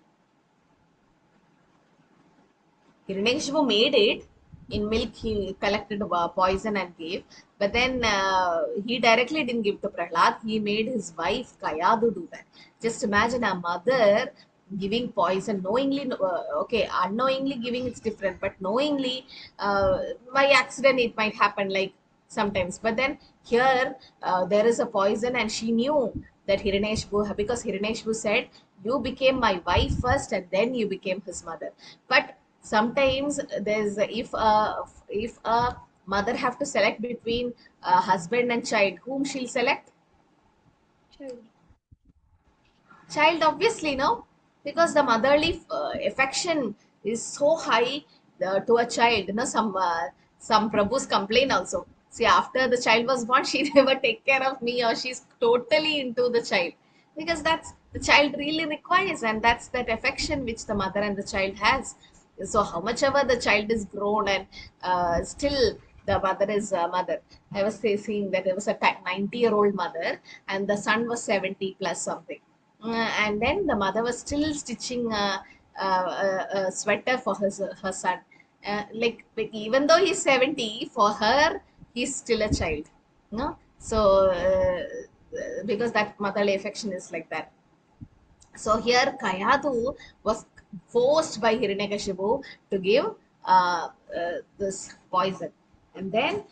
Hiranyakashipu made it in milk. He collected poison and gave, but then he directly didn't give to Prahlad. He made his wife Kayadu do that. Just imagine a mother giving poison knowingly. Okay, unknowingly giving it's different, but knowingly by accident it might happen like sometimes. But then here there is a poison, and she knew that Hiranyakashipu, because Hiranyakashipu said, "You became my wife first, and then you became his mother." But sometimes there's if a mother have to select between husband and child, whom she'll select? Child, obviously, no, because the motherly affection is so high to a child. You know, some prabhus complain also. See, after the child was born, she never take care of me, or she's totally into the child, because that's the child really requires, and that's that affection which the mother and the child has. So how much ever the child is grown, and still the mother is mother. I was seeing that there was a 90-year-old mother, and the son was 70 plus something, and then the mother was still stitching a sweater for her son. Like even though he's 70, for her he's still a child. No, so because that motherly affection is like that. So here Kayadu was forced by Hiranyakashipu to give this poison. And then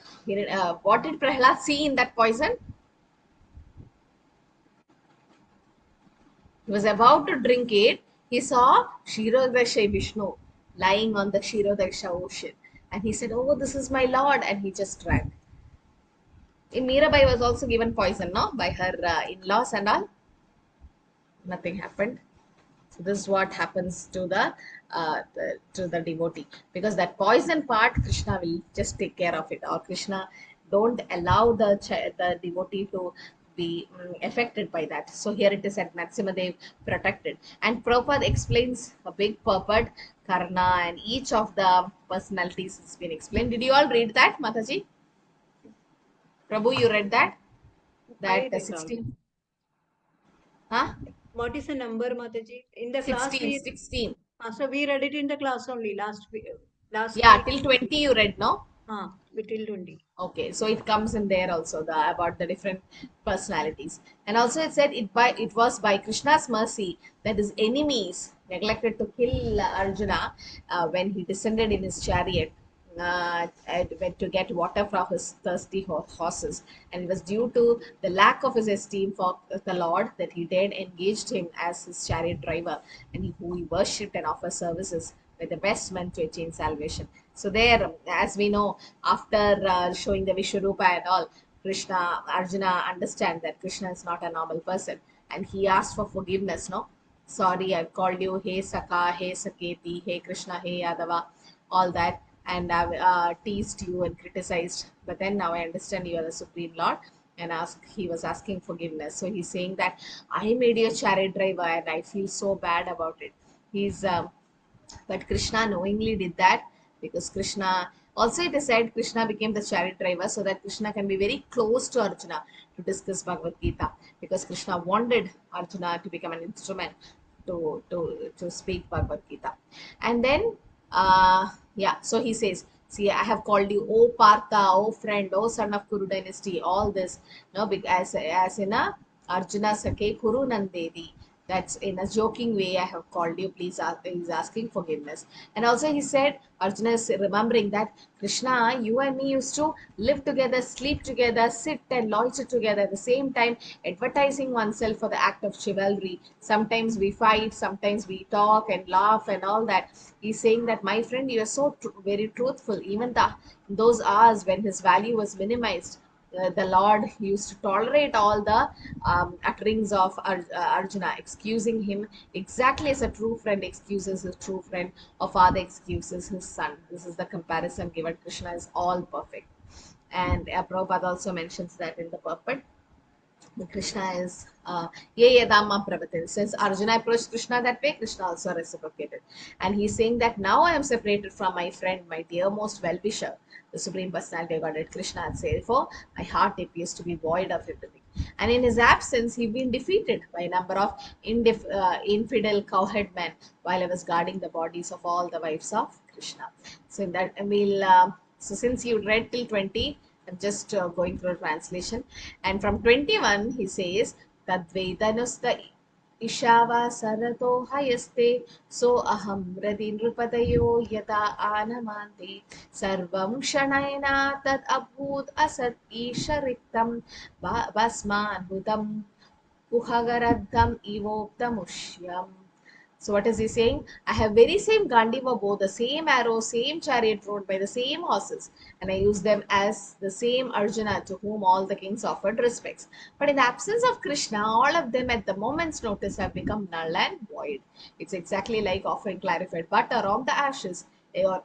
what did Prahlad see in that poison? He was about to drink it. He saw Kshirodaksha Vishnu lying on the Kshirodaksha ocean. And he said, "Oh, this is my Lord." And he just drank. In Mirabai was also given poison, no? By her in-laws and all. Nothing happened. So this is what happens to the devotee, because that poison part Krishna will just take care of it, or Krishna don't allow the devotee to be affected by that. So here it is at Narasimhadev protected, and Prabhupada explains a big purport, Karna, and each of the personalities has been explained. Did you all read that, Mataji? Prabhu, you read that? I That did not. 16? Huh? What is the number, Mataji? In the class 16, 16. so we read it in the class only last week. Yeah, till 20 you read, no? Vitillundi. Okay, so it comes in there also the about the different personalities, and also it said it was by Krishna's mercy that his enemies neglected to kill Arjuna when he descended in his chariot and went to get water from his thirsty horses, and it was due to the lack of his esteem for the Lord that he dared engaged him as his chariot driver, and who he worshipped and offered services were the best men to attain salvation. So there, as we know, after showing the Vishwarupa and all, Krishna, Arjuna understand that Krishna is not a normal person, and he asked for forgiveness. No, sorry, I've called you Hey Saka, Hey Saketi, Hey Krishna, Hey Yadava, all that, and I've teased you and criticized. But then now I understand you are the Supreme Lord, and he was asking forgiveness. So he's saying that I made you a chariot driver, and I feel so bad about it. He's but Krishna knowingly did that because Krishna also it is said Krishna became the chariot driver so that Krishna can be very close to Arjuna to discuss Bhagavad Gita because Krishna wanted Arjuna to become an instrument to speak Bhagavad Gita. And then yeah, so he says, see, I have called you O Partha, O friend, O son of Kuru dynasty, all this, no, as in a Arjuna Sake Kuru Nandedi. That's in a joking way. I have called you. Please, he's asking forgiveness. And also, he said, Arjuna is remembering that Krishna, you and me used to live together, sleep together, sit and loiter together at the same time, advertising oneself for the act of chivalry. Sometimes we fight, sometimes we talk and laugh and all that. He's saying that, my friend, you are so very truthful. Even those hours when his value was minimized, the Lord used to tolerate all the utterings of Arjuna, excusing him exactly as a true friend excuses his true friend, or father excuses his son. This is the comparison given. Krishna is all perfect. And Prabhupada also mentions that in the purport. Krishna is Ye Yadama Pravatin. Since Arjuna approached Krishna that way, Krishna also reciprocated. And he's saying that now I am separated from my friend, my dearmost well wisher, the Supreme Personality of Godhead, Krishna, and therefore my heart appears to be void of everything. And in his absence, he's been defeated by a number of infidel cowhead men while I was guarding the bodies of all the wives of Krishna. So in that, so since you read till 20, I'm just going through a translation. And from 21, he says, Tadvedanusta Ishava Sarato Hayaste So Aham Radinrupadayo Yata Anamante Sarvam Shanayana Tad Abhut Asat Ishariktam Basman Hudam Kuhagaradham Ivoptamushyam. So what is he saying? I have very same Gandiva bow, the same arrow, same chariot rode by the same horses, and I use them as the same Arjuna to whom all the kings offered respects. But in the absence of Krishna, all of them at the moment's notice have become null and void. It's exactly like offering clarified butter on the ashes or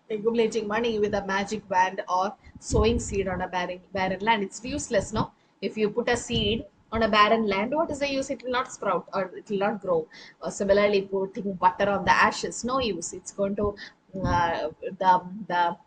accumulating money with a magic wand or sowing seed on a barren land. It's useless, no? If you put a seed on a barren land, what is the use? It will not sprout or it will not grow. Or similarly, putting butter on the ashes, no use. It's going to uh, the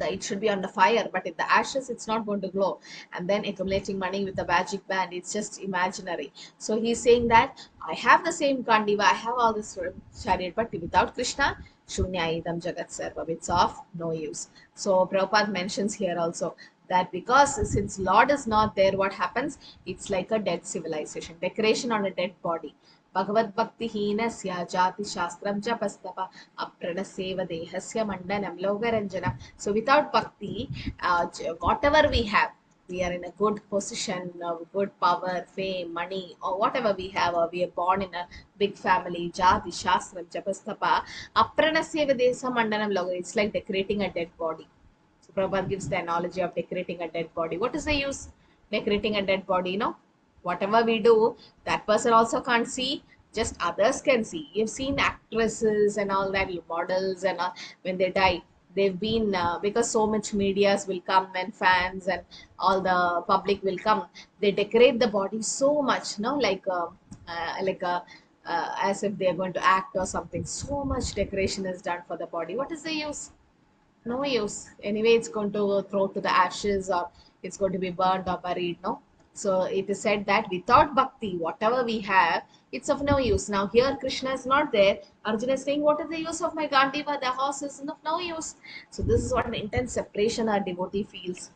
it should be on the fire, but in the ashes it's not going to glow. And then accumulating money with the magic band, it's just imaginary. So he's saying that I have the same Kandiva, I have all this chariot, but without Krishna, Shunya idam jagat sarvam, it's of no use. So Prabhupada mentions here also that because since Lord is not there, what happens? It's like a dead civilization, decoration on a dead body. Bhagavad Bhakti Heenasya Jati Shastram Japastapa Apranaseva Dehasya Mandanam Logaranjanam. So without bhakti, whatever we have, we are in a good position, good power, fame, money, or whatever we have, or we are born in a big family, Jati Shastram Japastapa Apranaseva Dehasya Mandanam Logar. It's like decorating a dead body. So Prabhupada gives the analogy of decorating a dead body. What is the use decorating a dead body? Whatever we do, that person also can't see, just others can see. You've seen actresses and all that, models and all, when they die, they've been because so much medias will come and fans and all the public will come, they decorate the body so much, like as if they're going to act or something. So much decoration is done for the body. What is the use? No use. Anyway, it's going to throw to the ashes or it's going to be burned or buried, no? So it is said that without bhakti, whatever we have, it's of no use. Now here Krishna is not there. Arjuna is saying, what is the use of my Gandiva? The horse is of no use. So this is what an intense separation our devotee feels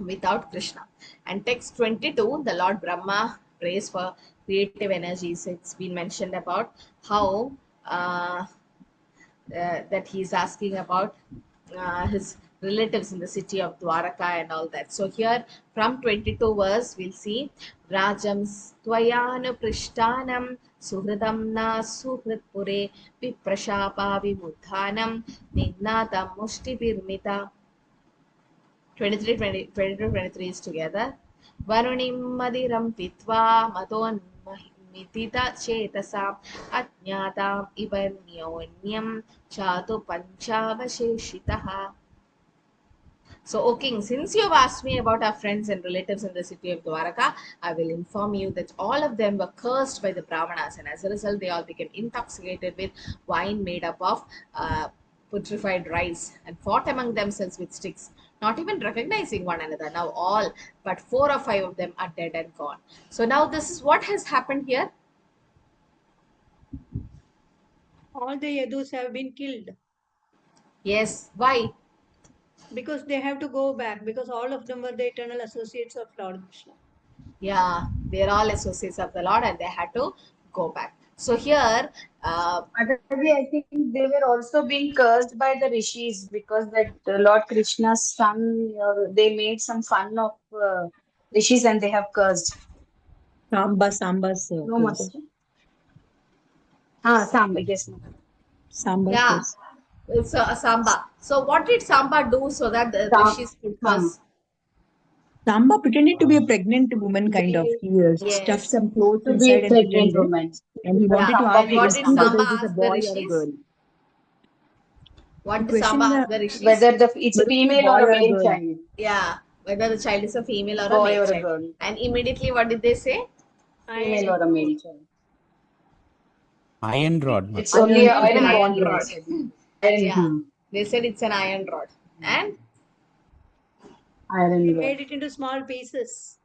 without Krishna. And text 22, the Lord Brahma prays for creative energies. It's been mentioned about how that he's asking about his relatives in the city of Dwaraka and all that. So here from 22 verse we'll see Rajam Tvayanu Prishtanam Suhridam na Suhridpure Viprashapa Vimudhanam Nignatam Mushti Birmita. 23, 20, 22, 23 is together. Varunim Madiram Pitva Madon Mitita Chetasam Ajnatam Ivarnyonyam Chatu Panchavasheshitaha. So, O king, since you have asked me about our friends and relatives in the city of Dwaraka, I will inform you that all of them were cursed by the Brahmanas, and as a result, they all became intoxicated with wine made up of putrefied rice and fought among themselves with sticks, not even recognizing one another. Now, all but 4 or 5 of them are dead and gone. So, now this is what has happened here. All the Yadus have been killed Yes, why? because they have to go back, because all of them were the eternal associates of Lord Krishna. Yeah, they're all associates of the Lord and they had to go back. So, here, Mataji, I think they were also being cursed by the rishis because that Lord Krishna's son, they made some fun of rishis and they have cursed. Samba's No, case. Mataji. Samba, yes, Mataji. Samba's yeah, case. it's a Samba. So, what did Samba do so that the rishis could curse? Samba pretended to be a pregnant woman, kind of. He stuffed Yes. some clothes To be inside a and pregnant pretended. woman. And he wanted to Samba ask And the what makes did rishis Samba. Samba whether it is a ask the boy or a rishis? girl. What The did Samba question ask the rishis? Whether it's a whether it's a female boy or a or a male girl. child. Yeah, whether the child is a female or a Boy male or a child. girl. And immediately, what did they say? Female or a male child. Iron rod. It's only an It's an iron Iron bond. rod. Iron, Yeah, they said it's an iron rod. And iron They rod. made it into small pieces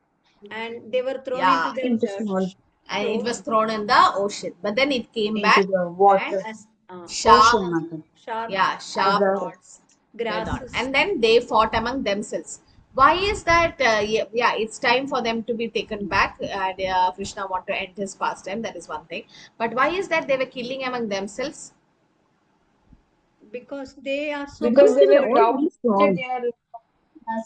and they were thrown yeah, into the and it was thrown in the ocean. But then it came Into back the water. and as sharp, Ocean, Mataji. sharp sharp a- rods were not. grasses. And then they fought among themselves. Why is that? It's time for them to be taken back. And Krishna want to end his pastime. That is one thing. But why is that they were killing among themselves? Because they are so Because they Because they were were powerful. all very proud that strong. they are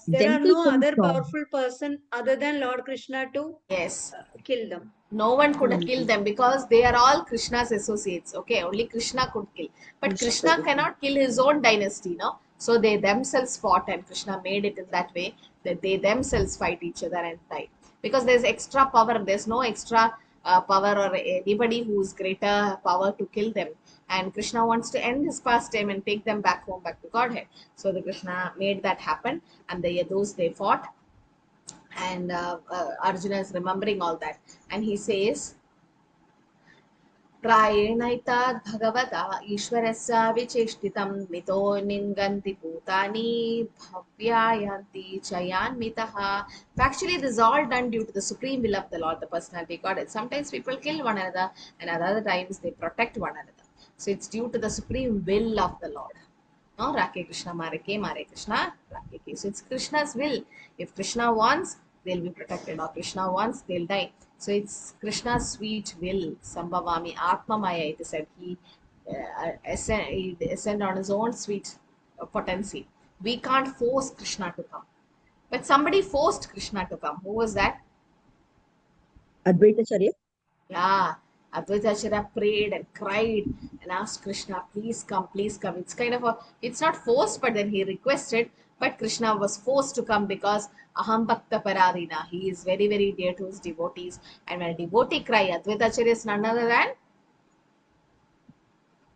There are Themselves no very other strong. powerful person other than Lord Krishna to Yes. kill them. No one could kill them because they are all Krishna's associates. Okay, only Krishna could kill. But Krishna cannot kill his own dynasty, no? So they themselves fought, and Krishna made it in that way that they themselves fight each other and die. Because there's extra power, there's no extra power or anybody who's greater power to kill them. And Krishna wants to end his pastime and take them back home, back to Godhead. So the Krishna made that happen, and the Yadus they fought, and Arjuna is remembering all that, and he says, प्रायेणैताद् भगवता ईश्वरस्य विचेष्टितं मितो निङ्गन्ति भूतानि भव्यायन्ति च यान्मितः. Actually, this is all done due to the supreme will of the Lord, the personality of God. Sometimes people kill one another, and at other times they protect one another. So it's due to the supreme will of the Lord. No, Rake Krishna Mare Krishna Rake Ke. So it's Krishna's will. If Krishna wants, they'll be protected, or Krishna wants, they'll die. So it's Krishna's sweet will. Sambhavami Atma Maya, it is said. He ascend on his own sweet potency. We can't force Krishna to come. But somebody forced Krishna to come. Who was that? Advaita Charya. Yeah, Advaita Acharya prayed and cried and asked Krishna, please come, please come. It's kind of it's not forced, but then he requested, but Krishna was forced to come because Aham Bhakta Paradina. He is very, very dear to his devotees. And when a devotee cry, Advaita Acharya is none other than,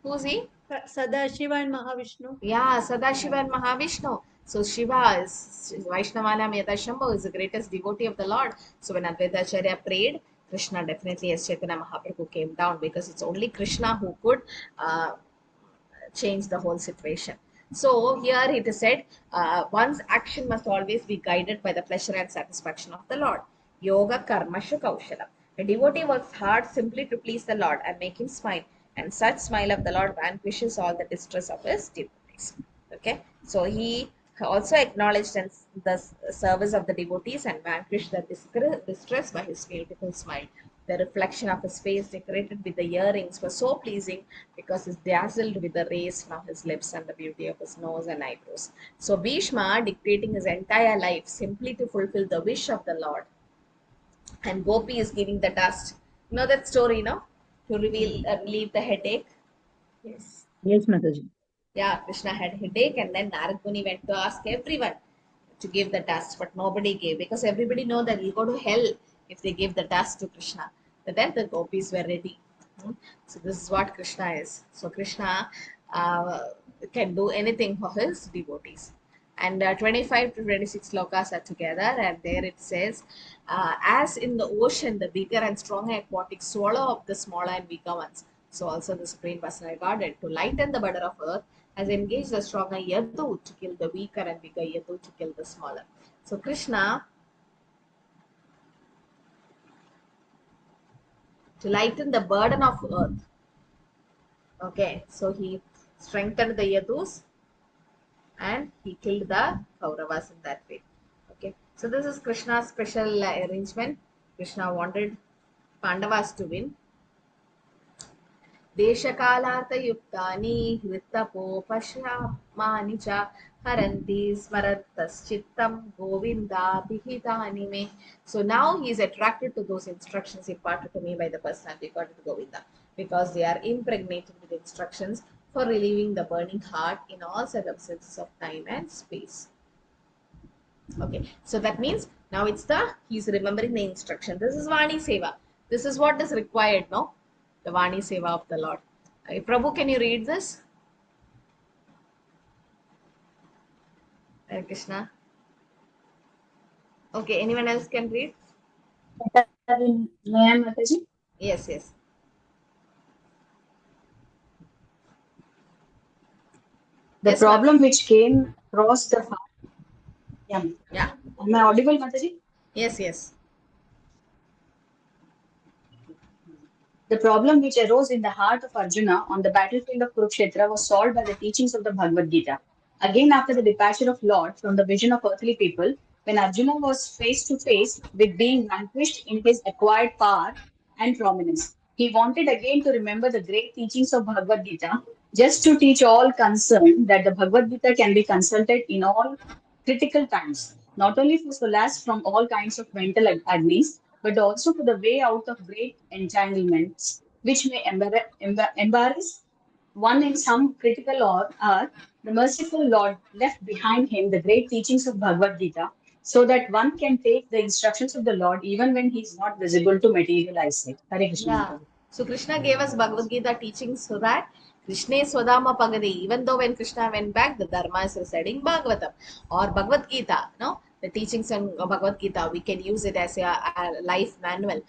who's he? Sadashiva and Mahavishnu. Yeah, Sadashiva and Mahavishnu. So Shiva is Vaishnavanam Yata Shambhu is the greatest devotee of the Lord. So when Advaita Acharya prayed, Krishna definitely as Chaitanya Mahaprabhu came down because it's only Krishna who could change the whole situation. So here it is said, one's action must always be guided by the pleasure and satisfaction of the Lord. yoga karmashu kaushalam. A devotee works hard simply to please the Lord and make him smile, and such smile of the Lord vanquishes all the distress of his devotees. Okay, so he also acknowledged the service of the devotees and vanquished the distress by his beautiful smile. The reflection of his face, decorated with the earrings, was so pleasing because it dazzled with the rays from his lips and the beauty of his nose and eyebrows. So Bhishma, dictating his entire life simply to fulfill the wish of the Lord, and Gopi is giving the dust. You know that story, no? To relieve the headache. Yes. Yes, Mataji. Yeah, Krishna had headache, and then Narad Muni went to ask everyone to give the dust, but nobody gave because everybody know that he'll go to hell if they give the dust to Krishna. But then the gopis were ready. So this is what Krishna is. So Krishna uh, can do anything for his devotees. And 25 to 26 lokas are together, and there it says, as in the ocean, the bigger and stronger aquatics swallow up the smaller and weaker ones. So also the Supreme Personal Godhead, to lighten the burden of earth, has engaged the stronger Yadu to kill the weaker and bigger Yadu to kill the smaller. So Krishna, to lighten the burden of earth. Okay, so he strengthened the Yadus and he killed the Kauravas in that way. Okay, so this is Krishna's special arrangement. Krishna wanted Pandavas to win. देशकालार्थयुक्तानि हृत्तपोपश्यामानि च हरन्ति स्मरतश्चित्तं गोविन्दाभिहितानि मे. So now he is attracted to those instructions imparted to me by the personality God Govinda, because they are impregnated with instructions for relieving the burning heart in all circumstances of time and space. Okay, so that means now he's remembering the instruction. This is Vani Seva. This is what is required, no? The Vani Seva of the Lord. Prabhu, can you read this? Hare Krishna. Okay, anyone else can read? May I, Mataji? Yes, yes. The Yes, problem which came across the heart. Yeah. Yeah. Am I audible, Mataji? Yes, yes. The problem which arose in the heart of Arjuna on the battlefield of Kurukshetra was solved by the teachings of the Bhagavad Gita. Again, after the departure of Lord from the vision of earthly people, when Arjuna was face to face with being vanquished in his acquired power and prominence, he wanted again to remember the great teachings of Bhagavad Gita, just to teach all concerned that the Bhagavad Gita can be consulted in all critical times, not only for solace from all kinds of mental agonies, but also for the way out of great entanglements which may embarrass one in some critical hour. The merciful Lord left behind him the great teachings of Bhagavad Gita, so that one can take the instructions of the Lord even when he is not visible to materialize it. Hare Krishna. Yeah. So Krishna gave us Bhagavad Gita teachings so that Krishna Swadama Pagade, even though when Krishna went back, the Dharma is residing Bhagavatam or Bhagavad Gita, no? The teachings on Bhagavad Gita, we can use it as a life manual.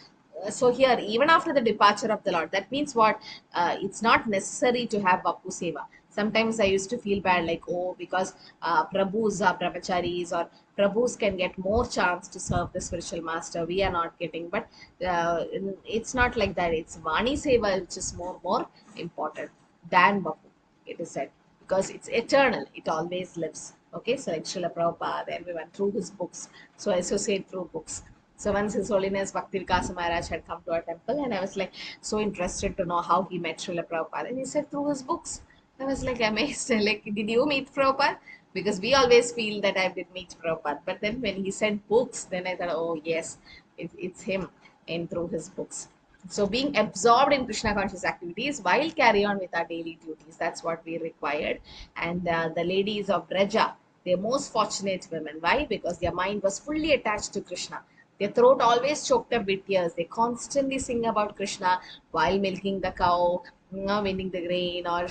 So here, even after the departure of the Lord, that means what? It's not necessary to have Bapu Seva. Sometimes I used to feel bad, like, oh, because Prabhus are brahmacharis or Prabhus can get more chance to serve the spiritual master. We are not getting, but it's not like that. It's Vani Seva which is more important than Bapu, it is said, because it's eternal. It always lives. Okay, so like Srila Prabhupada, everyone through his books. So I associate through books. So once His Holiness Bhakti Vikasa Maharaj had come to our temple, and I was like so interested to know how he met Srila Prabhupada. And he said through his books. I was like amazed. Like, did you meet Prabhupada? Because we always feel that I did meet Prabhupada. But then when he said books, then I thought, oh yes, it's him and through his books. So being absorbed in Krishna conscious activities while carry on with our daily duties, that's what we required. And the ladies of Braja, they're most fortunate women. Why? Because their mind was fully attached to Krishna. Their throat always choked up with tears. They constantly sing about Krishna while milking the cow, winning the grain, or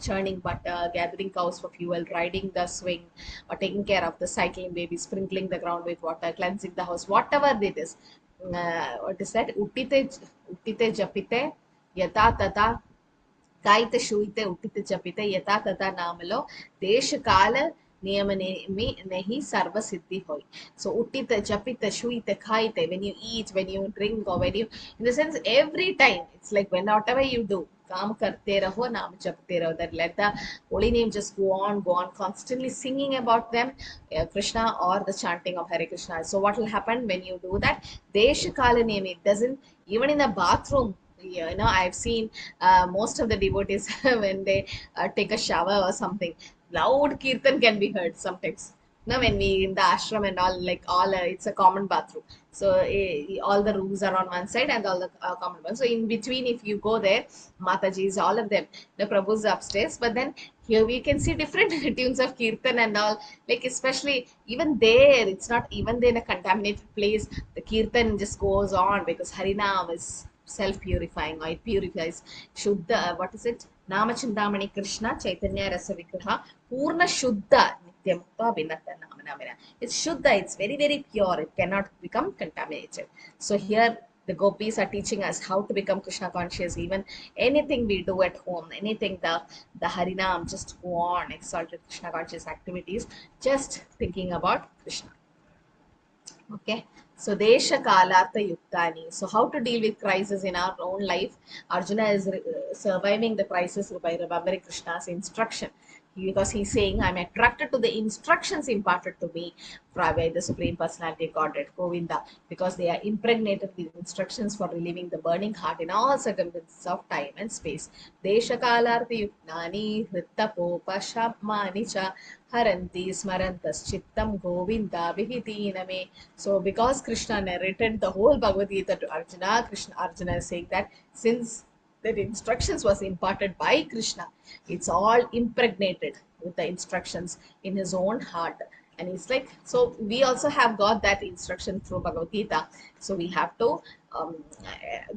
churning butter, gathering cows for fuel, riding the swing, or taking care of the cycling baby, sprinkling the ground with water, cleansing the house, whatever it is. What is that? Uttite japite yata tata Kayitha శూయితే ఉట్టిత చపిత యథా తథా నామలో దేశ కాల नियम नहीं सर्व सिद्धि होई. So uttita, chapita, shuita, khaita, when you eat, when you drink, or when you, in the sense, every time, it's like when whatever you do, काम करते रहो, नाम जपते रहो, that let the holy name just go on, constantly singing about them, Krishna, or the chanting of Hare Krishna. So what will happen when you do that? Desha Kala name, it doesn't, even in the bathroom, you know, I've seen most of the devotees when they take a shower or something, loud kirtan can be heard sometimes. Now when we in the ashram and all, like all it's a common bathroom, so all the rooms are on one side and all the common ones. So in between, if you go there, Mataji's, all of them, the Prabhu's upstairs, but then here we can see different tunes of kirtan and all, like especially even there, it's not even there in a contaminated place, the kirtan just goes on because Harinam is self-purifying, or it purifies. Shuddha, what is it? Namachindamani Krishna Chaitanya Rasa Vigraha Purna Shuddha Nityamukta Vinata Namanamina. It's Shuddha, it's very, very pure. It cannot become contaminated. So here the gopis are teaching us how to become Krishna conscious. Even anything we do at home, anything the Harinam, just go on, exalted Krishna conscious activities, just thinking about Krishna. Okay, so Desha Kalartha Yuktani. So, how to deal with crisis in our own life? Arjuna is surviving the crisis by remembering Krishna's instruction. Because he's saying, I'm attracted to the instructions imparted to me by the Supreme Personality of Godhead, Govinda, because they are impregnated with instructions for relieving the burning heart in all circumstances of time and space. Desha Kalartha Yuktani, Hritta Popa Shamani Cha. Haranti Smarantas Chittam Govinda Vihitiname. So because Krishna narrated the whole Bhagavad Gita to Arjuna, Arjuna is saying that since the instructions was imparted by Krishna, it's all impregnated with the instructions in his own heart. And it's like, so we also have got that instruction through Bhagavad Gita. So we have to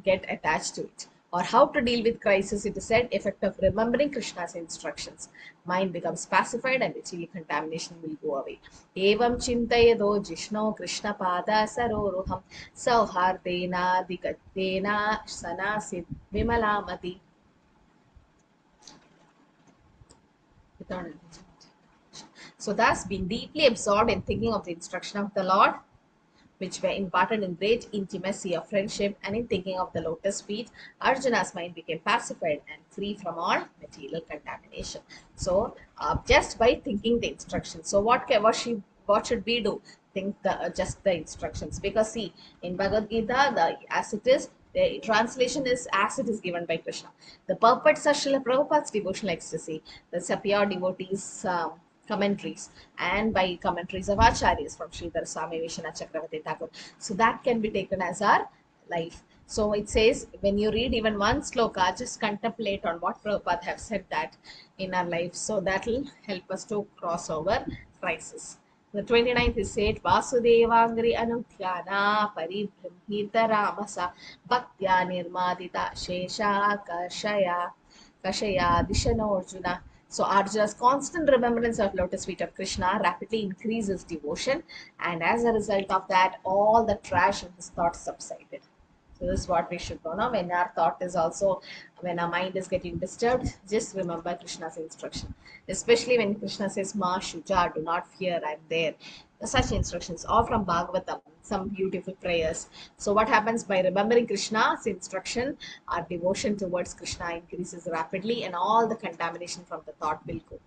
get attached to it. Or how to deal with crisis, it is said, effect of remembering Krishna's instructions. Mind becomes pacified and material contamination will go away. Evam chintayado jishno Krishna pada saroruham sauhardena dikattena sanasid vimalamati. So thus being deeply absorbed in thinking of the instruction of the Lord, which were imparted in great intimacy of friendship, and in thinking of the lotus feet, Arjuna's mind became pacified and free from all material contamination. So, just by thinking the instructions. So, what should we do? Think just the instructions, because see, in Bhagavad Gita, as it is, the translation is as it is given by Krishna. The purports are Srila Prabhupada's devotional ecstasy, the pure devotees. Commentaries, and by commentaries of acharyas from Sridhar Swami, Vishwanath Chakravarti Thakur. So that can be taken as our life. So it says, when you read even one sloka, just contemplate on what Prabhupada have said that in our life. So that will help us to cross over crisis. The 29th is said, Vasudevangri Anuthyana Paribhrahmita Ramasa Bhaktya Nirmadita Shesha Kashaya Dishano Arjuna. So Arjuna's constant remembrance of lotus feet of Krishna rapidly increases devotion, and as a result of that, all the trash in his thoughts subsided. So this is what we should know now. When our thought is also, when our mind is getting disturbed, just remember Krishna's instruction. Especially when Krishna says, Ma Shuja, do not fear, I'm there. Such instructions, or from Bhagavatam, some beautiful prayers. So what happens by remembering Krishna's instruction, our devotion towards Krishna increases rapidly, and all the contamination from the thought will go.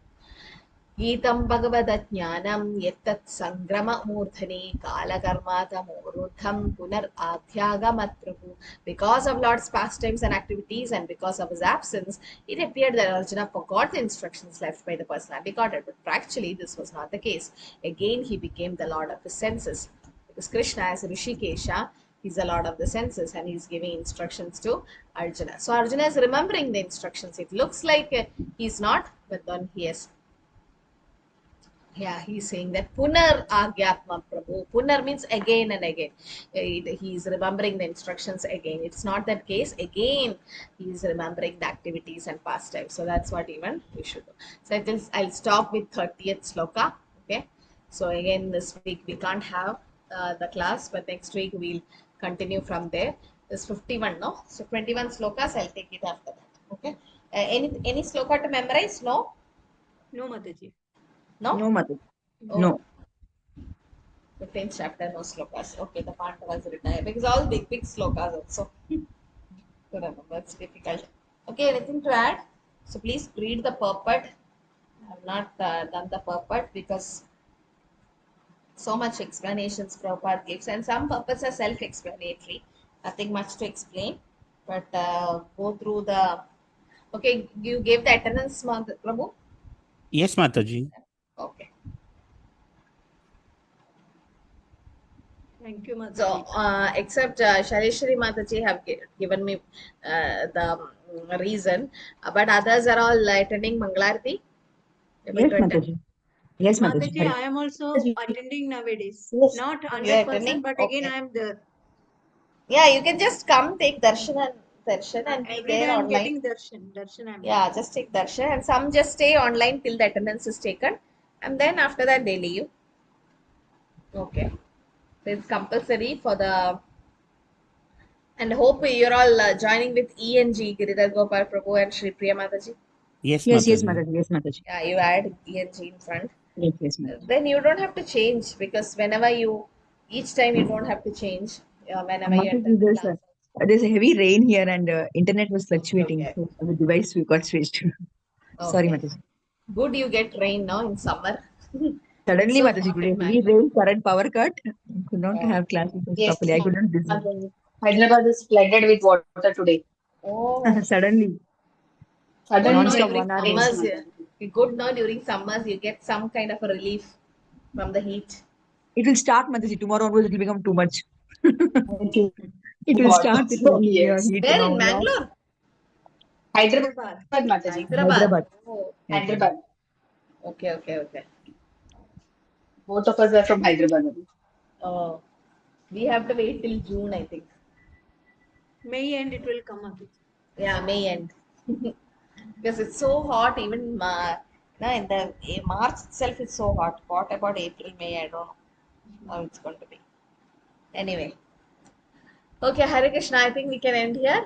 Geetam Bhagavadajnanam yettat sangrama murthani kalakarmatamurudham punar adhyagamat prabhu. Because of Lord's pastimes and activities, and because of his absence, it appeared that Arjuna forgot the instructions left by the personality Godhead. But actually, this was not the case. Again, he became the Lord of his senses. Because Krishna, as Rishikesha, he's the Lord of the senses, and he's giving instructions to Arjuna. So Arjuna is remembering the instructions. It looks like he's not, but then he is. Yeah, he's saying that Punar Agyatma Prabhu. Punar means again and again. He's remembering the instructions again. It's not that case. Again, he's remembering the activities and pastimes. So that's what even we should do. So I'll stop with 30th sloka. Okay. So again, this week we can't have the class, but next week we'll continue from there. There's 51, no? So 21 slokas, I'll take it after that. Okay. Any sloka to memorize? No? No, Mataji. No? No, Mataji. Oh, No. 15th chapter, no slokas. Okay, the Pandavas retire because all big slokas also. To remember, it's difficult. Okay, anything to add? So please read the purport. I have not done the purport because so much explanations Prabhupada gives, and some purports are self-explanatory. Nothing much to explain, but go through the. Okay, you gave the attendance, Prabhu. Yes, Mataji. Okay. Thank you, Mataji. So, except Shalishri Mataji have given me the reason, but others are all attending Mangalarti. Able Yes, to attend? Mataji. Yes, Mataji. Mataji, I am also attending nowadays. Yes. Not You are attending? 100%, but again Okay. I am there. Yeah, you can just come take darshan and be Every there day I am online. getting darshan. Darshan I am Yeah, just take darshan, and some just stay online till the attendance is taken, and then after that they leave. Okay, so it's compulsory for the. And hope you're all joining with ENG, Giridhar Gopal Prabhu and Shri Priya Mataji. Yes, Yes, yes, Mataji. Mataji. Yes, Mataji. Yeah, you add ENG in front. Yes, yes, Mataji. Then you don't have to change because whenever each time you don't have to change whenever you Mataji, attend the class. there's a heavy rain here and internet was fluctuating. Okay. So the device we got switched. Sorry, Okay. Mataji. Good you get rain now in summer. Suddenly, So Mataji, hot today in heavy Bangalore. rain, current power cut. Could not Oh. have classes Yes. properly. I couldn't listen. Hyderabad is flooded with water today. Oh. Suddenly, Good Suddenly, now non-stop during 1 hour rain. summers. Good now during summers you get some kind of a relief from the heat. It will start, Mataji. Tomorrow onwards, it will become too much. it It will start with Oh, heavy yes. heat Where now. in Bangalore? Hyderabad, Mataji. Hyderabad. Oh, Hyderabad. okay. Both of us are from Hyderabad. Oh, we have to wait till June, I think. May end it will come up. Yeah, May end. Because it's so hot, even in the March itself it's so hot. What about April, May? I don't know how it's going to be. Anyway, okay, Hare Krishna. I think we can end here.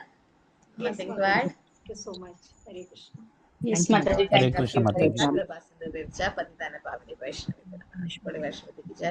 Yes, Nothing to Mataji. add. Thank you so much. Hare Krishna. Yes, Thank you, Mataji. Mataji. Hare Thank Krishna, you very Mataji. much. Patna Basindha Vircha, Patitana Pavani Vaishnavi. Kodi Vaishnavi Ki Jai.